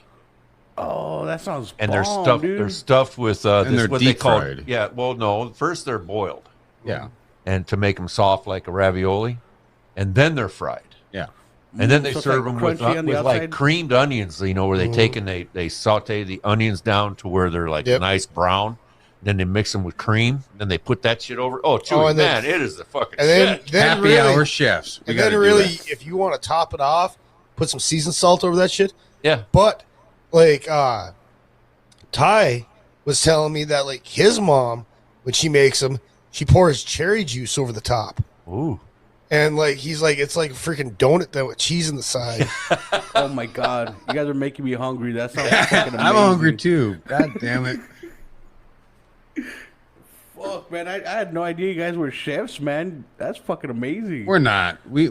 Oh, that sounds And bomb, they're stuffed. dude. They're stuffed with And they're what they deep call. fried. Yeah. Well, no. First they're boiled, Yeah, and to make them soft like a ravioli, and then they're fried, yeah. and then they So it's serve like them with, crunchy on the like outside? creamed onions. You know, where they take and they saute the onions down to where they're like Yep. nice brown. Then they mix them with cream. Then they put that shit over. Oh, Chewy, and then- man, it is the fucking And then, shit. then Happy really, Hour Chefs. We and gotta then do really, that. if you want to top it off, put some seasoned salt over that shit. Yeah. But like Ty was telling me that like his mom, when she makes them, she pours cherry juice over the top. Ooh. And like he's like, it's like a freaking donut then with cheese in the side. Oh my god, you guys are making me hungry. That sounds fucking amazing. I'm hungry too. God damn it. Fuck, man, I had no idea you guys were chefs, man. That's fucking amazing. We're not. We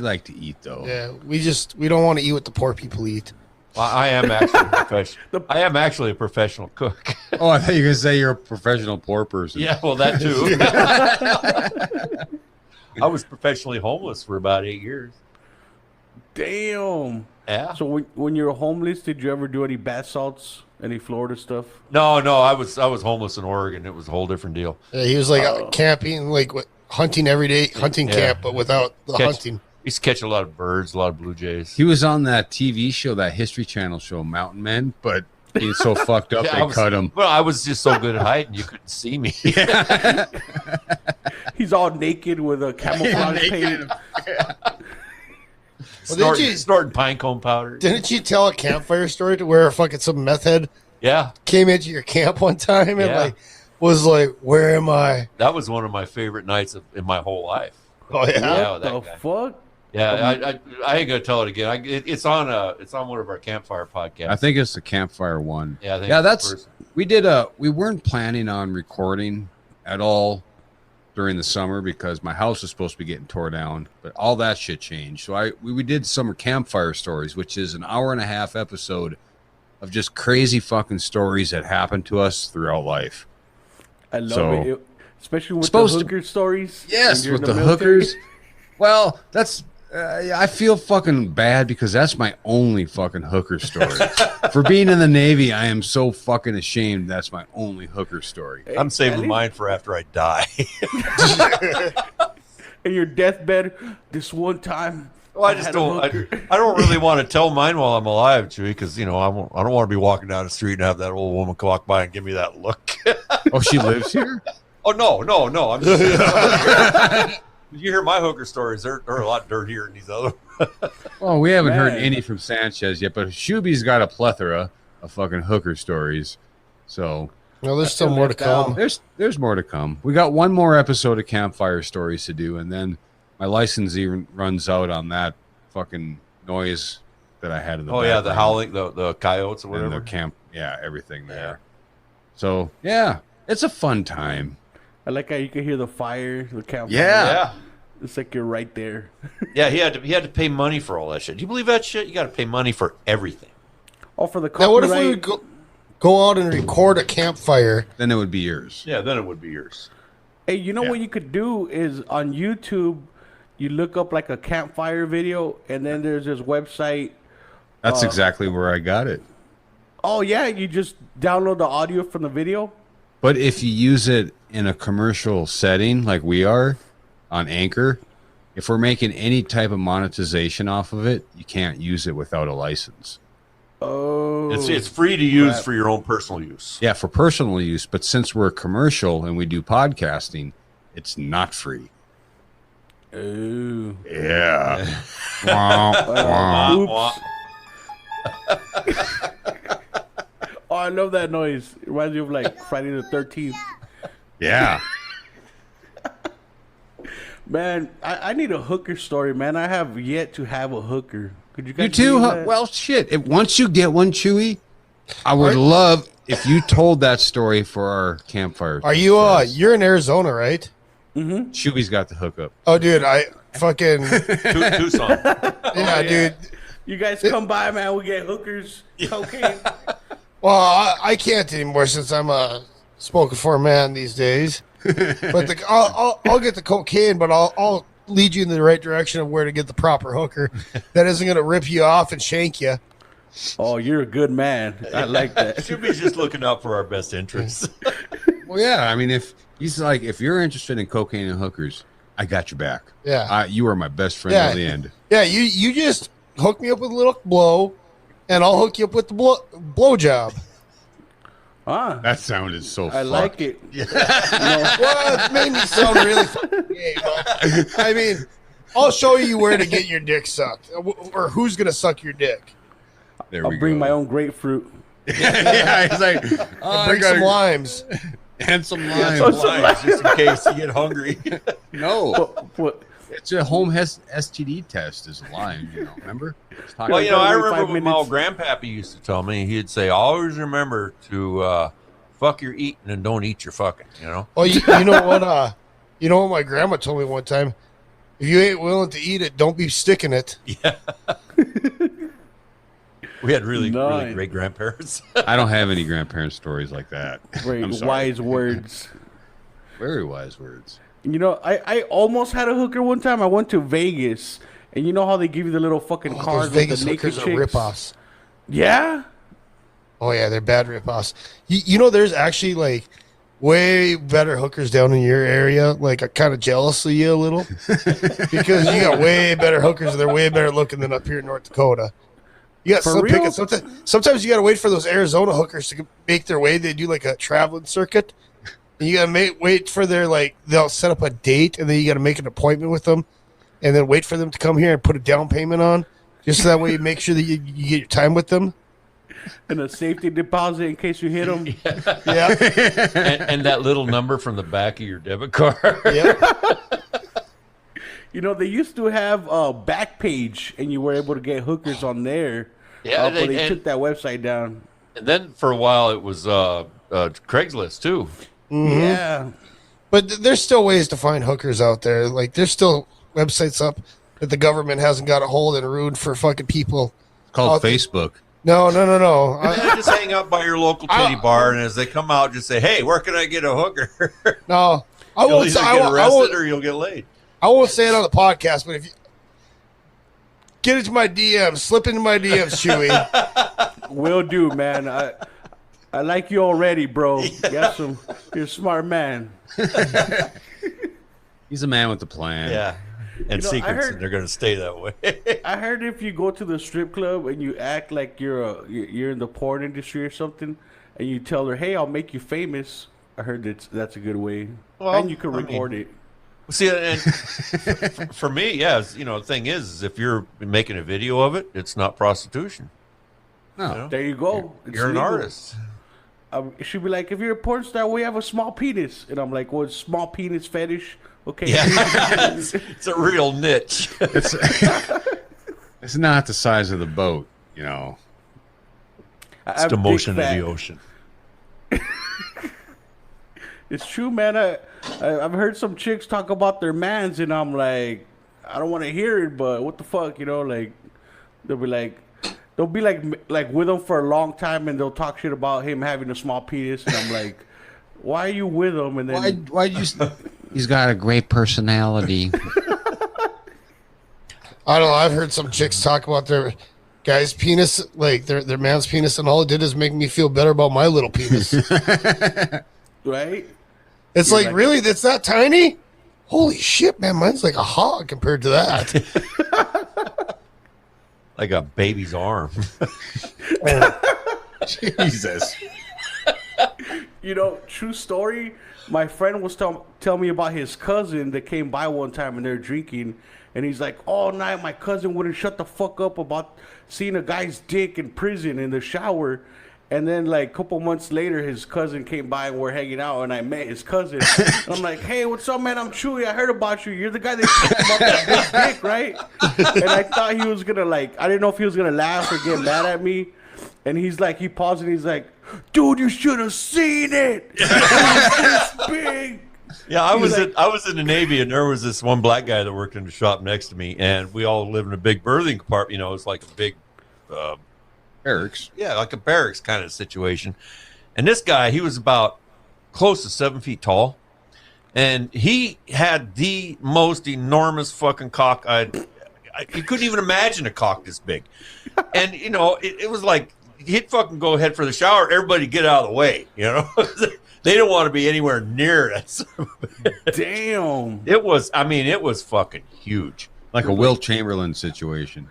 like to eat though. Yeah, we don't want to eat what the poor people eat. Well, I am actually a professional. I am actually a professional cook. Oh, I thought you were gonna say you're a professional poor person. Yeah, well, that too. I was professionally homeless for about 8 years. Damn. Yeah. So when you were homeless, did you ever do any bath salts, any Florida stuff? No, I was homeless in Oregon. It was a whole different deal. Yeah, he was like camping, like hunting every day, hunting Yeah. camp, but without the Catch- hunting. Used to catch a lot of birds, a lot of blue jays. He was on that TV show, that History Channel show, Mountain Men, but he's so fucked up Yeah, they cut him. Well, I was just so good at hiding, you couldn't see me. He's all naked with a camouflage paint. Snorting pinecone powder. Didn't you tell a campfire story to where fucking some meth head Yeah, came into your camp one time and Yeah. like was like, "Where am I?" that was one of my favorite nights in my whole life. Oh yeah. Yeah, What that the guy. fuck? Yeah, I ain't gonna tell it again. It's on one of our campfire podcasts. I think it's the Campfire one. Yeah, I think Yeah, it's the that's first. we weren't planning on recording at all during the summer because my house was supposed to be getting tore down, but all that shit changed. So we did summer campfire stories, which is an hour and a half episode of just crazy fucking stories that happened to us throughout life. I love So- it. Especially with the Supposed to- hooker stories. Yes, when you're with in the military. hookers. Well, that's I feel fucking bad because that's my only fucking hooker story. For being in the Navy, I am so fucking ashamed. That's my only hooker story. I'm At saving least- mine for after I die. In your deathbed, this one time. Well, I just had a don't. hooker. I don't really want to tell mine while I'm alive, Chewy, because I don't want to be walking down the street and have that old woman walk by and give me that look. Oh, she lives here? Oh no! I'm just you hear my hooker stories? They're a lot dirtier than these other. Well, we haven't heard Man. any from Sanchez yet, but Shuby's got a plethora of fucking hooker stories. So No, there's still more to come. there's more to come. We got one more episode of Campfire Stories to do, and then my license even runs out on that fucking noise that I had in the Oh yeah, the background. howling, the coyotes or And whatever. the camp, yeah, everything there. So yeah, it's a fun time. I like how you can hear the fire, the campfire. Yeah. It's like you're right there. Yeah. He had to pay money for all that shit. Do you believe that shit? You got to pay money for everything. Oh, for the Now, what if we copyright. would go out and record a campfire? Then it would be yours. Yeah, then it would be yours. Hey, you know Yeah. what you could do is on YouTube, you look up like a campfire video, and then there's this website. That's exactly where I got it. Oh yeah, you just download the audio from the video. But if you use it in a commercial setting like we are on Anchor, if we're making any type of monetization off of it, you can't use it without a license. Oh, It's free to use for your own personal use. Yeah, for personal use. But since we're commercial and we do podcasting, it's not free. Oh. Yeah. Wah, wah. Oops. Oh, I love that noise. It reminds me of like Friday the 13th. Yeah. Man, I need a hooker story, man. I have yet to have a hooker. Could you guys You too? believe Huh? that? Well, shit. Once you get one, Chewy, I would love if you told that story for our campfire. Are you? You're in Arizona, right? Mm-hmm. Chewy's got the hookup. Oh, dude, I fucking Tucson. yeah, dude. You guys come by, man. We get hookers, cocaine. Well, I can't anymore since I'm a spoken for man these days. But I'll get the cocaine, but I'll lead you in the right direction of where to get the proper hooker that isn't going to rip you off and shank you. Oh, you're a good man. I like that. Should be just looking out for our best interests. Well, yeah. I mean, if you're interested in cocaine and hookers, I got your back. Yeah. You are my best friend Yeah. till the end. Yeah, you just hook me up with a little blow, and I'll hook you up with the blow job. Ah, That sounded so I like it. Well, it made me sound really fucking gay, but I mean, I'll show you where to get your dick sucked, or who's gonna suck your dick. There we I'll bring go. my own grapefruit. Yeah, he's like, oh, Bring some limes. and some Yeah, limes. some limes, just in case you get hungry. No, What? it's a home STD test. Is a lime, remember? Well, I Every remember 5 what my old minutes. grandpappy used to tell me. He'd say, always remember to fuck your eating and don't eat your fucking, Well, you know what? You know what my grandma told me one time. If you ain't willing to eat it, don't be sticking it. Yeah. We had really Nice. great grandparents. I don't have any grandparent stories like that. Great I'm sorry. wise words. Very wise words. I almost had a hooker one time. I went to Vegas, and you know how they give you the little fucking Those cards Vegas with the naked hookers are chicks? ripoffs. Yeah. Oh yeah, they're bad ripoffs. You know, there's actually like way better hookers down in your area. Like I'm kind of jealous of you a little because you got way better hookers and they're way better looking than up here in North Dakota. You got For some real? picking. Sometimes you got to wait for those Arizona hookers to make their way. They do like a traveling circuit, and you got to wait for their they'll set up a date, and then you got to make an appointment with them, and then wait for them to come here and put a down payment on, just so that way you make sure that you get your time with them. And a safety deposit in case you hit them. Yeah, and that little number from the back of your debit card. yeah. They used to have a back page, and you were able to get hookers on there. Yeah, but they and- took that website down. And then for a while it was Craigslist too. Yeah. But there's still ways to find hookers out there. Like there's still websites up that the government hasn't got a hold and ruined for fucking people. It's called Oh, Facebook. No. Just hang out by your local titty bar, and as they come out, just say, "Hey, where can I get a hooker?" No, I You'll won't. either Say, get arrested won't, or you'll get laid. I won't say it on the podcast. But if you get into my DMs, slip into my DMs, Chewy. Will do, man. I like you already, bro. You're a smart man. He's a man with a plan. Yeah, and I secrets, heard- and they're going to stay that way. I heard if you go to the strip club and you act like you're in the porn industry or something, and you tell her, "Hey, I'll make you famous." I heard that's a good way, Well, and you can I mean- record it. See, and for me, yeah, the thing is if you're making a video of it, it's not prostitution. No. There you go. It's You're an legal. artist. She'd be like, "If you're a porn star, we have a small penis," and I'm like, "Well, it's small penis fetish." Okay. Yeah, it's a real niche. It's not the size of the boat, It's the motion of the ocean. It's true, man. I've heard some chicks talk about their mans, and I'm like, I don't want to hear it, but what the fuck, like they'll be like with him for a long time, and they'll talk shit about him having a small penis, and I'm like, why are you with him? And then Why you? He's got a great personality. I don't know. I've heard some chicks talk about their guy's penis, like their man's penis, and all it did is make me feel better about my little penis. Right? It's like, really? That's that tiny? Holy shit, man. Mine's like a hog compared to that. Like a baby's arm. Jesus. You know, true story. My friend was tell me about his cousin that came by one time and they're drinking. And he's like, all night my cousin wouldn't shut the fuck up about seeing a guy's dick in prison in the shower. And then, like, a couple months later, his cousin came by and we're hanging out, and I met his cousin. And I'm like, hey, what's up, man? I'm Chewy. I heard about you. You're the guy that talked about that big dick, right? And I thought he was going to, like, I didn't know if he was going to laugh or get mad at me. And he's like, he paused and he's like, dude, you should have seen it. It was this big. Yeah, I was in the Navy, and there was this one black guy that worked in the shop next to me, and we all lived in a big berthing compartment. You know, it's like a big barracks. Yeah, like a barracks kind of situation. And this guy, he was about close to 7 feet tall, and he had the most enormous fucking cock. You couldn't even imagine a cock this big. And you know, it was like he'd fucking go ahead for the shower. Everybody get out of the way. You know. They don't want to be anywhere near it. Damn. It was fucking huge. Like a Will Chamberlain situation.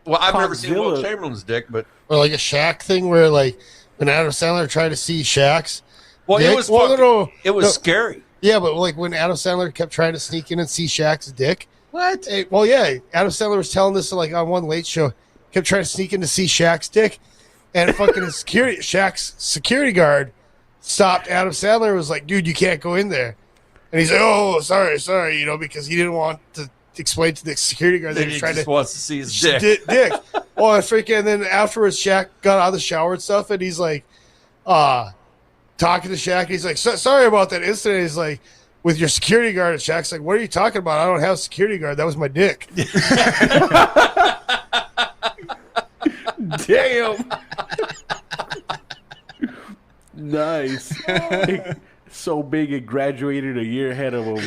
Well, I've never seen Will Chamberlain's dick, but... Or like a Shaq thing where, like, when Adam Sandler tried to see Shaq's dick. It was it was scary. Yeah, but like when Adam Sandler kept trying to sneak in and see Shaq's dick. What? Well, yeah, Adam Sandler was telling this like on one Late Show. Kept trying to sneak in to see Shaq's dick. And fucking Shaq's security guard stopped Adam Sandler and was like, dude, you can't go in there. And he's like, oh, sorry, you know, because he didn't want to explain to the security guard that he was trying just wants to see his dick. Well, and then afterwards, Shaq got out of the shower and stuff, and he's like, talking to Shaq, and he's like, sorry about that incident. He's like, with your security guard, and Shaq's like, what are you talking about? I don't have a security guard. That was my dick. Damn. Nice. So big it graduated a year ahead of him.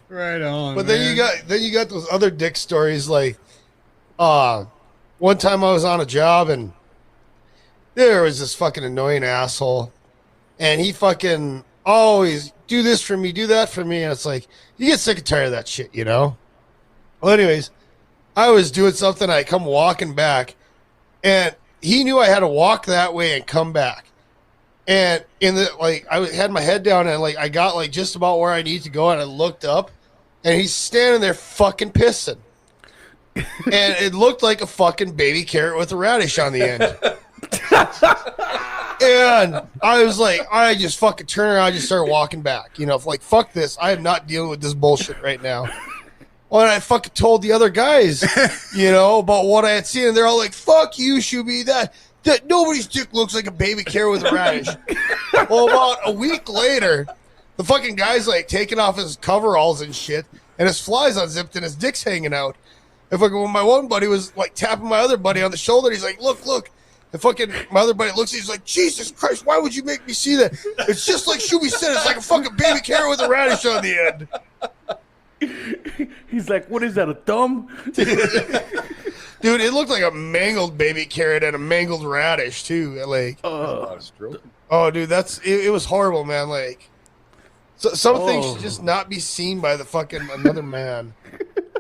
Right on. But then you got those other dick stories like one time I was on a job and there was this fucking annoying asshole and he fucking always do this for me, do that for me, and it's like you get sick and tired of that shit, you know? Well, anyways, I was doing something, I come walking back and he knew I had to walk that way and come back. And I had my head down and like I got like just about where I need to go and I looked up and he's standing there fucking pissing. And it looked like a fucking baby carrot with a radish on the end. And I was like, I just fucking turned around, I just started walking back. You know, like, fuck this. I am not dealing with this bullshit right now. Well, and I fucking told the other guys, you know, about what I had seen, and they're all like, fuck you, Shuby, that nobody's dick looks like a baby carrot with a radish. Well, about a week later, the fucking guy's like taking off his coveralls and shit, and his fly's unzipped and his dick's hanging out. And fucking when my one buddy was like tapping my other buddy on the shoulder, he's like, look. And fucking my other buddy looks, he's like, Jesus Christ, why would you make me see that? It's just like Shuby said, it's like a fucking baby carrot with a radish on the end. He's like, what is that, a thumb? Dude, it looked like a mangled baby carrot and a mangled radish too. Like, oh, dude, it was horrible, man. Like, some things should just not be seen by the fucking another man.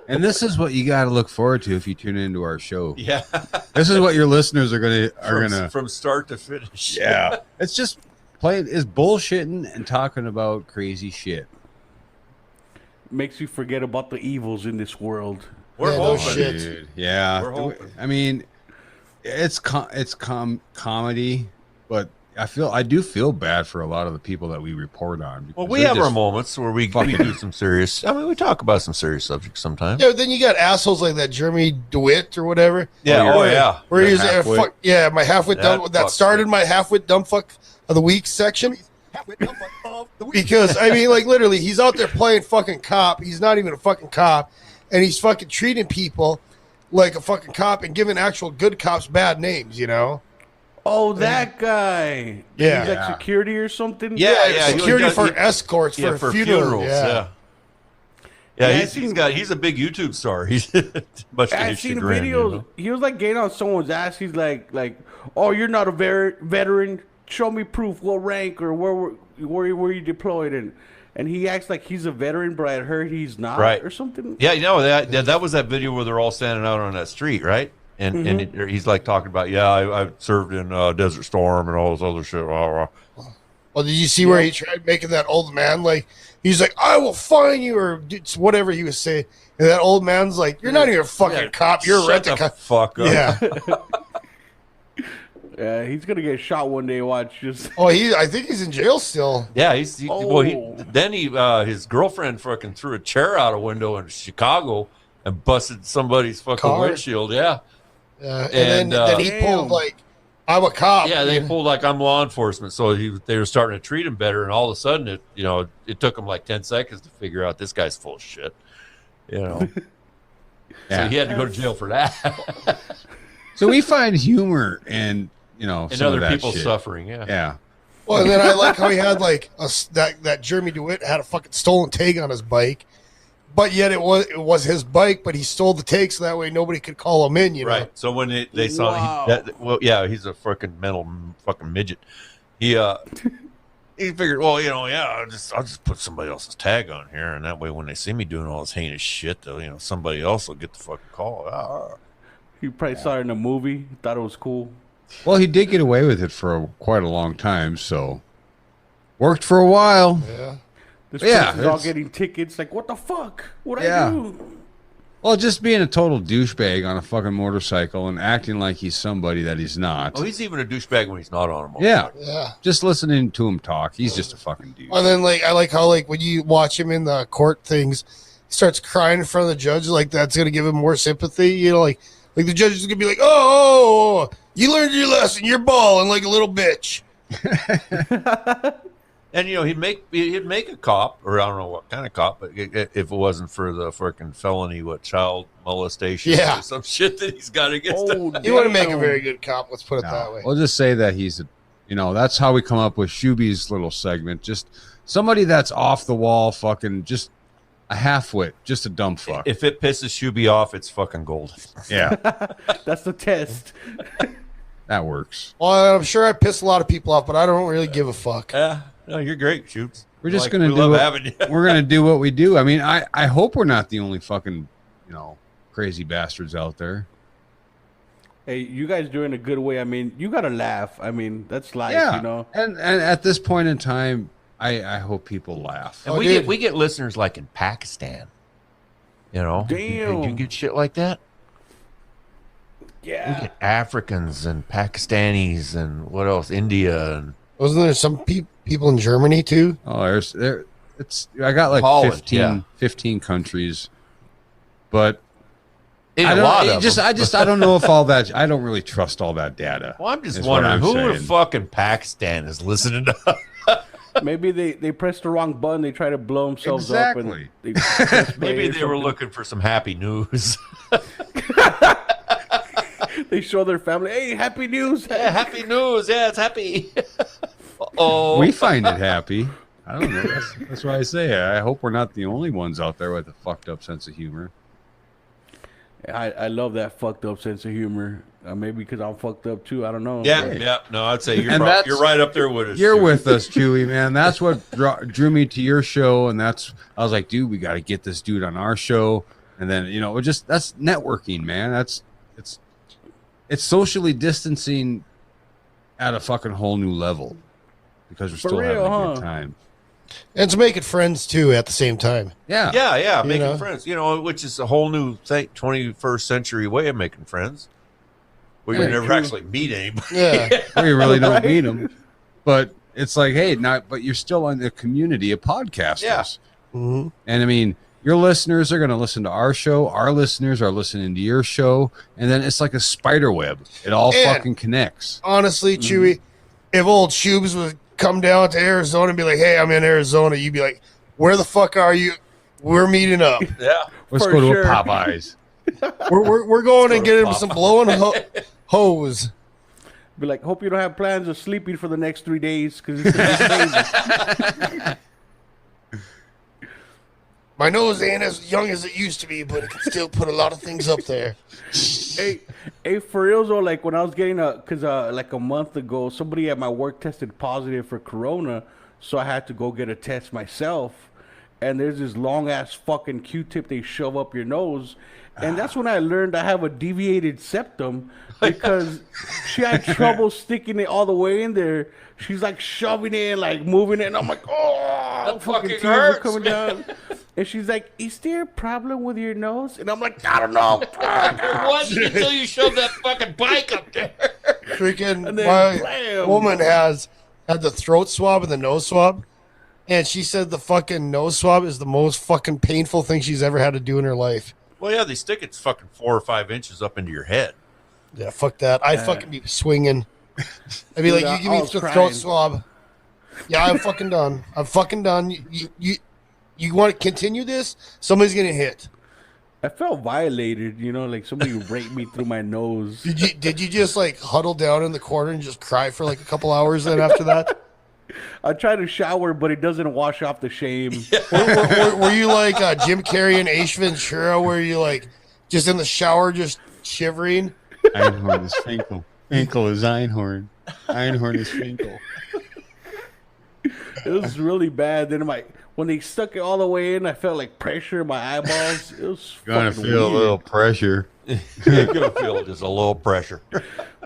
And this is what you got to look forward to if you tune into our show. Yeah, this is what your listeners are gonna from start to finish. Yeah, it's just is bullshitting and talking about crazy shit. Makes you forget about the evils in this world. We're hoping, dude. Yeah, we're hoping. I mean, it's comedy, but I do feel bad for a lot of the people that we report on. Well, we have our moments where we do some serious. I mean, we talk about some serious subjects sometimes. Yeah, then you got assholes like that Jeremy DeWitt or whatever. Yeah, yeah. Where he's my half-wit dumb. That started my half-wit dumb fuck of the week section. Because I mean, like, literally, he's out there playing fucking cop. He's not even a fucking cop, and he's fucking treating people like a fucking cop and giving actual good cops bad names. You know? Oh, that guy. Yeah, he's like security or something. Yeah, security for escorts for funerals. Yeah. Yeah, he's a big YouTube star. He's much to I've his seen chagrin, videos. you know? He was like getting on someone's ass. He's like, oh, you're not a veteran. Show me proof. What rank or where were you deployed in? And he acts like he's a veteran, but I heard he's not, right, or something. Yeah, you know that was that video where they're all standing out on that street, right? And and he's like talking about, I served in Desert Storm and all this other shit. Well, did you see where he tried making that old man like he's like, I will fine you, or whatever he was saying, and that old man's like, you're not even a fucking cop, you're a rent-a-cop. Fuck up. Yeah. Yeah, he's gonna get shot one day. Watch, just. Oh, I think he's in jail still. Yeah, then his girlfriend fucking threw a chair out a window in Chicago and busted somebody's fucking windshield. Yeah. And then he pulled like, I'm a cop. Yeah, they pulled like, I'm law enforcement. So they were starting to treat him better, and all of a sudden it took him like 10 seconds to figure out this guy's full of shit. You know. So he had to go to jail for that. So we find humor in and other people's suffering. Yeah. Well, and then I like how he had like that Jeremy DeWitt had a fucking stolen tag on his bike, but yet it was his bike, but he stole the tag so that way nobody could call him in. You know? Right. So when they saw he's a freaking mental fucking midget. He figured, I'll just put somebody else's tag on here, and that way when they see me doing all this heinous shit, though, somebody else will get the fucking call. He probably saw it in a movie, thought it was cool. Well, he did get away with it for quite a long time, so worked for a while. Yeah. This person's all getting tickets. Like, what the fuck? What'd I do? Well, just being a total douchebag on a fucking motorcycle and acting like he's somebody that he's not. Oh, he's even a douchebag when he's not on a motorcycle. Yeah. Just listening to him talk, he's just a fucking douche. And then I like how when you watch him in the court things, he starts crying in front of the judge, like that's gonna give him more sympathy. Like the judge is gonna be like, oh, you learned your lesson. You're balling like a little bitch. And he'd make a cop, or I don't know what kind of cop, but if it wasn't for the freaking felony, child molestation, or some shit that he's got against him. He wouldn't make a very good cop. Let's put it that way. We'll just say that he's that's how we come up with Shuby's little segment. Just somebody that's off the wall, fucking just a half-wit, just a dumb fuck. If it pisses Shuby off, it's fucking gold. Yeah. That's the test. That works. Well, I'm sure I piss a lot of people off, but I don't really give a fuck. Yeah. No, you're great, Shoops. We're just gonna we're gonna do what we do. I mean, I hope we're not the only fucking crazy bastards out there. Hey, you guys doing a good way. I mean, you gotta laugh. I mean, that's life, And at this point in time, I hope people laugh. And we get listeners like in Pakistan. Damn. You get shit like that? Yeah. We get Africans and Pakistanis and what else? India and wasn't there some people in Germany too? Oh, I got like Holland, 15 countries, but I don't know if all that. I don't really trust all that data. Well, I'm just wondering who in fucking Pakistan is listening to. Maybe they pressed the wrong button. They try to blow themselves up. And maybe they were looking for some happy news. They show their family, hey, happy news. Yeah, happy news. Yeah, it's happy. Oh, we find it happy. I don't know. That's why I say I hope we're not the only ones out there with a fucked up sense of humor. I love that fucked up sense of humor. Maybe because I'm fucked up too. I don't know. Yeah. No, I'd say you're right up there with us. You're with us, Chewy, man. That's what drew me to your show, and I was like, dude, we got to get this dude on our show. And then that's networking, man. It's socially distancing at a fucking whole new level because we're still having a good time. And it's making friends too at the same time. Yeah, making friends. Which is a whole new 21st century way of making friends. Where you never actually meet anybody. Yeah, where you really don't meet them. But it's like, hey, but you're still in the community of podcasters. Yeah. Mm-hmm. And I mean, your listeners are going to listen to our show. Our listeners are listening to your show. And then it's like a spider web. It all fucking connects. Honestly, Chewy, if old Shubes would come down to Arizona and be like, hey, I'm in Arizona, you'd be like, where the fuck are you? We're meeting up. Yeah. Let's go to a Popeyes. We're going and get him some blowing hose. Be like, hope you don't have plans of sleeping for the next 3 days because it's gonna be crazy. My nose ain't as young as it used to be, but it can still put a lot of things up there. Hey, for real though, like when I was getting like a month ago, somebody at my work tested positive for corona, so I had to go get a test myself. And there's this long ass fucking Q-tip they shove up your nose, and that's when I learned I have a deviated septum because she had trouble sticking it all the way in there. She's like shoving it, like moving it, and I'm like, oh, That fucking tears hurts, are coming down. And she's like, is there a problem with your nose? And I'm like, I don't know. It wasn't until you shoved that fucking bike up there. Freaking And then my blam. woman had the throat swab and the nose swab, and she said the fucking nose swab is the most fucking painful thing she's ever had to do in her life. Well, yeah, they stick it fucking 4 or 5 inches up into your head. Yeah, fuck that. I'd fucking be swinging. I'd be like, Dude, you give I me was the crying. throat swab. Yeah, I'm fucking done. I'm fucking done. You want to continue this? Somebody's gonna hit. I felt violated, you know, like somebody raped me through my nose. Did you just like huddle down in the corner and just cry for like a couple hours then after that? I try to shower, but it doesn't wash off the shame. Were you like Jim Carrey and Ace Ventura, where you like just in the shower just shivering? Einhorn is Finkel. Finkel is Einhorn. Einhorn is Finkel. It was really bad. Then when they stuck it all the way in, I felt like pressure in my eyeballs. It was Gonna fucking feel a weird. little pressure. You're going to feel just a little pressure.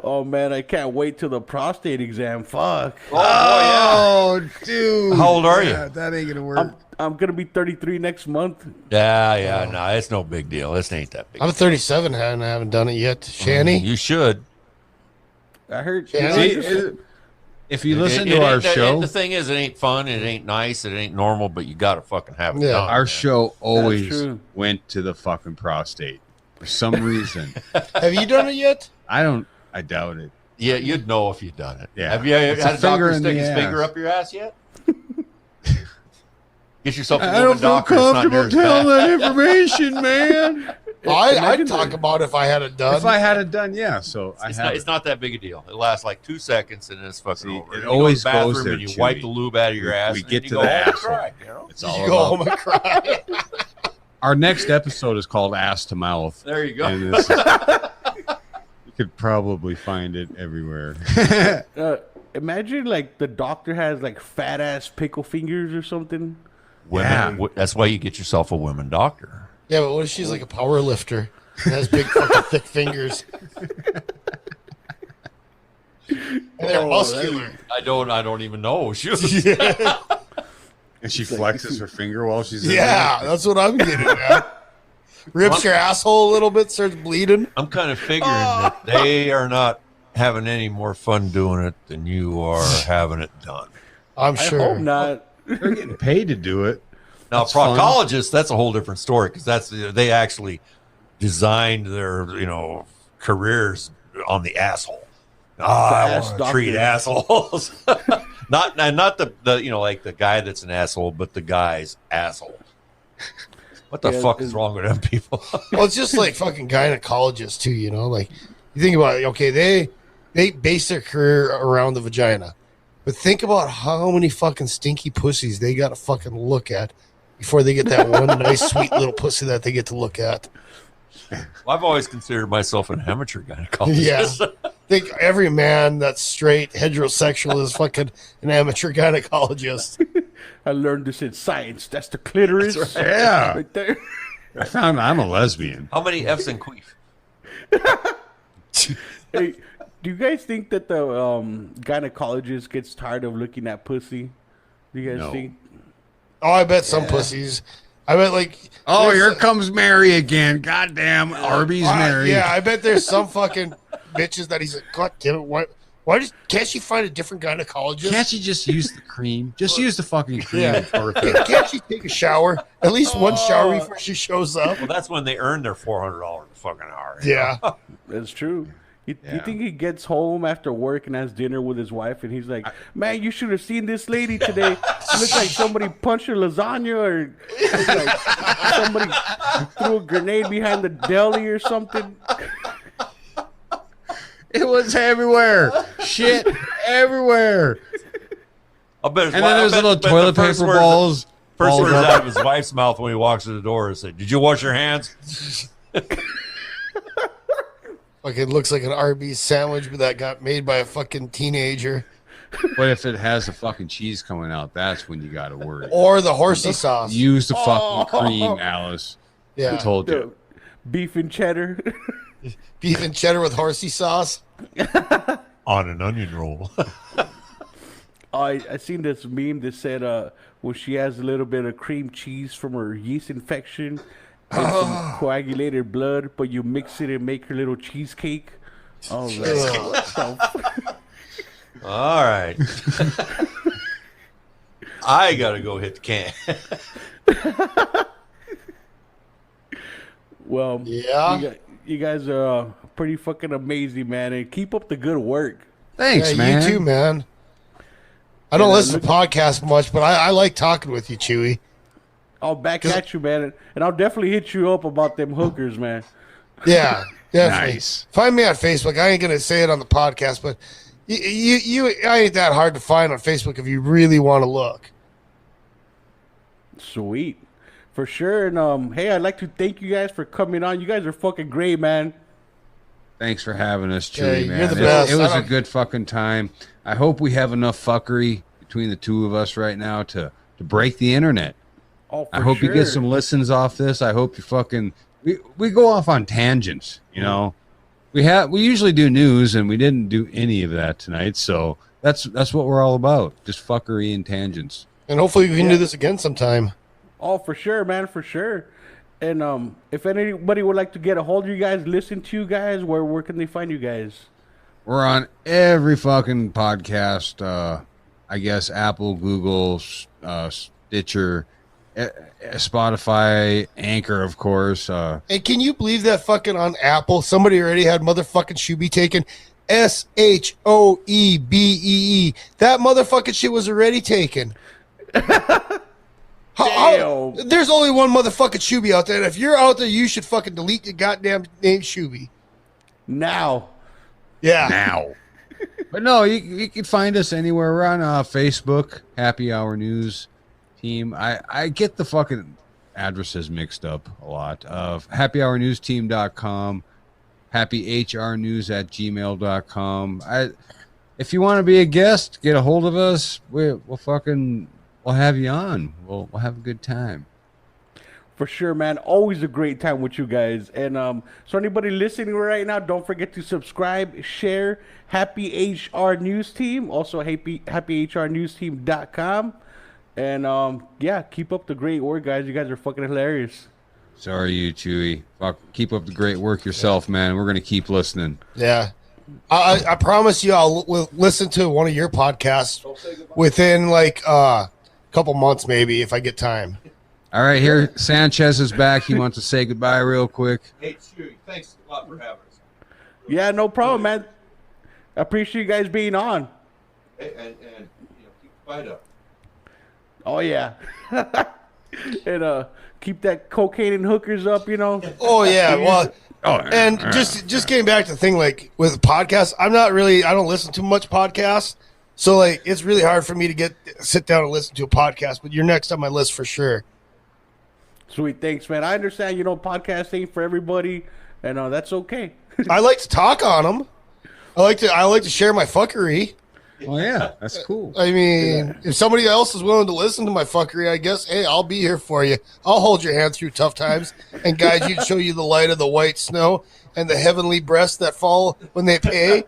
Oh man, I can't wait till the prostate exam. Fuck. Oh, dude. How old are you? Yeah, that ain't gonna work. I'm gonna be 33 next month. Yeah, no, it's no big deal. This ain't that big. I'm 37 and I haven't done it yet. Shanny? You should. I heard. Yeah. See, if you listen to It our ain't- show, the thing is, it ain't fun, it ain't nice, it ain't normal, but you got to fucking have it Yeah. done. our man. show always true. went to the fucking prostate for some reason. Have you done it yet? I doubt it. Yeah, you'd know if you'd done it. Yeah. Have you It's a had a finger doctor in stick the his ass. finger up your ass yet? Get yourself a I woman don't feel doctor. It's not near comfortable as telling bad. that information, man. I'd Imagine talk that. about if I had it done. If I had it done, yeah. So I have. It's not that big a deal. It lasts like 2 seconds and then it's fucking See, over. it You always go to the goes bathroom there, and you Chewy. wipe the lube out of your ass. We and get then to you the go home and asshole. cry, you know? It's you all go about. home and cry. Our next episode is called Ass to Mouth. There you go. And this you could probably find it everywhere. Imagine like the doctor has like fat ass pickle fingers or something. Women, that's why you get yourself a women doctor. Yeah, but what if she's like a power lifter and has big fucking thick fingers? And they're muscular. I don't even know. Shoot. And she flexes her finger while she's in Yeah, that's what I'm getting at. Rips your asshole a little bit, starts bleeding. I'm kind of figuring that they are not having any more fun doing it than you are having it done. I'm I sure. hope not. there. They're getting paid to do it. Now, That's fun. proctologists, that's a whole different story because they actually designed their careers on the asshole. I ass want to treat doctor. assholes. not the like the guy that's an asshole, but the guy's asshole. What the Yeah, fuck is wrong with them people? Well, it's just like fucking gynecologists too, you know. Like you think about it, okay, they base their career around the vagina, but think about how many fucking stinky pussies they got to fucking look at before they get that one nice, sweet little pussy that they get to look at. I've always considered myself an amateur gynecologist. Yeah, I think every man that's straight heterosexual is fucking an amateur gynecologist. I learned this in science. That's the clitoris. That's right. Yeah. Right there. I found I'm a lesbian. How many F's in queef? Hey, do you guys think that the gynecologist gets tired of looking at pussy? Do you guys No. think? Oh, I bet some pussies. I bet like Oh, there's- here comes Mary again. Goddamn, Arby's Mary. Yeah, I bet there's some fucking bitches that he's like, God damn it, can't she find a different gynecologist? Can't you just use the cream? Just use the fucking cream. Yeah. for Can't she take a shower? At least one shower before she shows up. Well, that's when they earn their $400 a fucking hour. Yeah. That's true. You Yeah. think he gets home after work and has dinner with his wife, and he's like, "Man, you should have seen this lady today. She looks like somebody punched her lasagna, or it's like somebody threw a grenade behind the deli or something." It was everywhere. Shit everywhere. I bet. And then there's little toilet paper balls First words out of his wife's mouth when he walks in the door is, "Did you wash your hands?" Like it looks like an Arby's sandwich that got made by a fucking teenager. But if it has the fucking cheese coming out, that's when you got to worry. Or the horsey sauce. Use the fucking cream, Alice. Yeah. I told you. Beef and cheddar. Beef and cheddar with horsey sauce. On an onion roll. I seen this meme that said when she has a little bit of cream cheese from her yeast infection and some coagulated blood, but you mix it and make her little cheesecake. Oh, All right. I got to go hit the can. Well, yeah. You guys are pretty fucking amazing, man, and keep up the good work. Thanks, man. You too, man. I don't listen to podcasts much, but I like talking with you, Chewy. I'll back at you, man, and I'll definitely hit you up about them hookers, man. Yeah, definitely. Nice. Find me on Facebook. I ain't gonna say it on the podcast, but I ain't that hard to find on Facebook if you really want to look. Sweet, for sure. And hey, I'd like to thank you guys for coming on. You guys are fucking great, man. Thanks for having us, Chewy, man. You're the best. It was a good fucking time. I hope we have enough fuckery between the two of us right now to break the internet. Oh, for I hope sure. you get some listens off this. I hope you fucking we go off on tangents, you know. We usually do news and we didn't do any of that tonight, so that's what we're all about. Just fuckery and tangents. And hopefully we can do this again sometime. Oh, for sure, man, for sure. And if anybody would like to get a hold of you guys, listen to you guys, where can they find you guys? We're on every fucking podcast. I guess Apple, Google, Stitcher, Spotify, Anchor, of course. And can you believe that fucking on Apple, somebody already had motherfucking Shoebee taken? SHOEBEE. That motherfucking shit was already taken. There's only one motherfucking Shoebee out there. And if you're out there, you should fucking delete your goddamn name Shoebee. Now. Yeah. Now. But no, you can find us anywhere. We're on Facebook, Happy Hour News Team. I get the fucking addresses mixed up a lot. happyhournewsteam.com, happyhrnews@gmail.com. If you want to be a guest, get a hold of us. We'll have you on. We'll have a good time. For sure, man. Always a great time with you guys. And so anybody listening right now, don't forget to subscribe, share Happy HR News Team. Also, happyhrnewsteam.com. And yeah, keep up the great work, guys. You guys are fucking hilarious. Sorry, you Chewy. Fuck, keep up the great work yourself, man. We're gonna keep listening. Yeah. I promise you, I'll listen to one of your podcasts within like a couple months, maybe, if I get time. All right, here Sanchez is back. He wants to say goodbye real quick. Hey, Chewy, thanks a lot for having us. Yeah, no problem, man. I appreciate you guys being on. Hey, and keep the fight up. Oh yeah. And keep that cocaine and hookers up, you know. Oh yeah, well, and just getting back to the thing, like with podcasts, I don't listen to much podcasts, so like it's really hard for me to sit down and listen to a podcast. But you're next on my list for sure. Sweet, thanks, man. I understand, podcast ain't for everybody, and that's okay. I like to talk on them. I like to share my fuckery. Oh yeah, that's cool. I mean, if somebody else is willing to listen to my fuckery, I guess, hey, I'll be here for you. I'll hold your hand through tough times and guide you, show you the light of the white snow and the heavenly breasts that fall when they pay.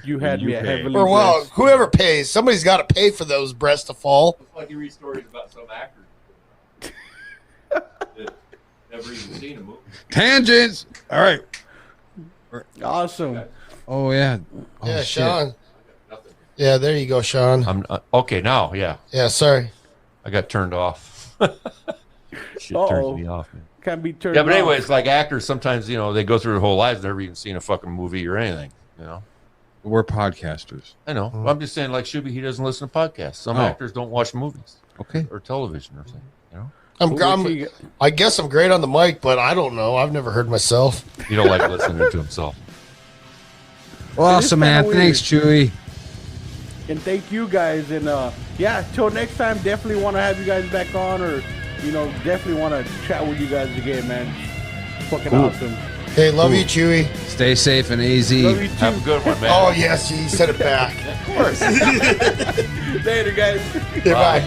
You had me at heavenly Or well, breasts. whoever pays, somebody's got to pay for those breasts to fall. It's like you read stories about some actors that never even seen a movie. Tangents. All right. Awesome. Oh yeah. Oh, Yeah, shit. Sean. Yeah, there you go, Sean. I'm okay now. Yeah, Yeah, sorry. I got turned off. Shit Uh-oh. turns me off, man. Can't be turned Yeah, but anyway, off. it's like actors. Sometimes they go through their whole lives never even seen a fucking movie or anything. We're podcasters. I know. Mm-hmm. I'm just saying, like Shuby, he doesn't listen to podcasts. Some Oh. actors don't watch movies Okay. or television or something. I guess I'm great on the mic, but I don't know. I've never heard myself. You don't like listening to himself. Awesome, man. kinda Thanks, Chewy. And thank you guys. And yeah, till next time, definitely want to have you guys back on, or definitely want to chat with you guys again, man. Fucking awesome. Hey, love you, Chewy. Stay safe and AZ. Love you too. Have a good one, man. Oh yes, you said it back. Of course. Later, guys. Goodbye.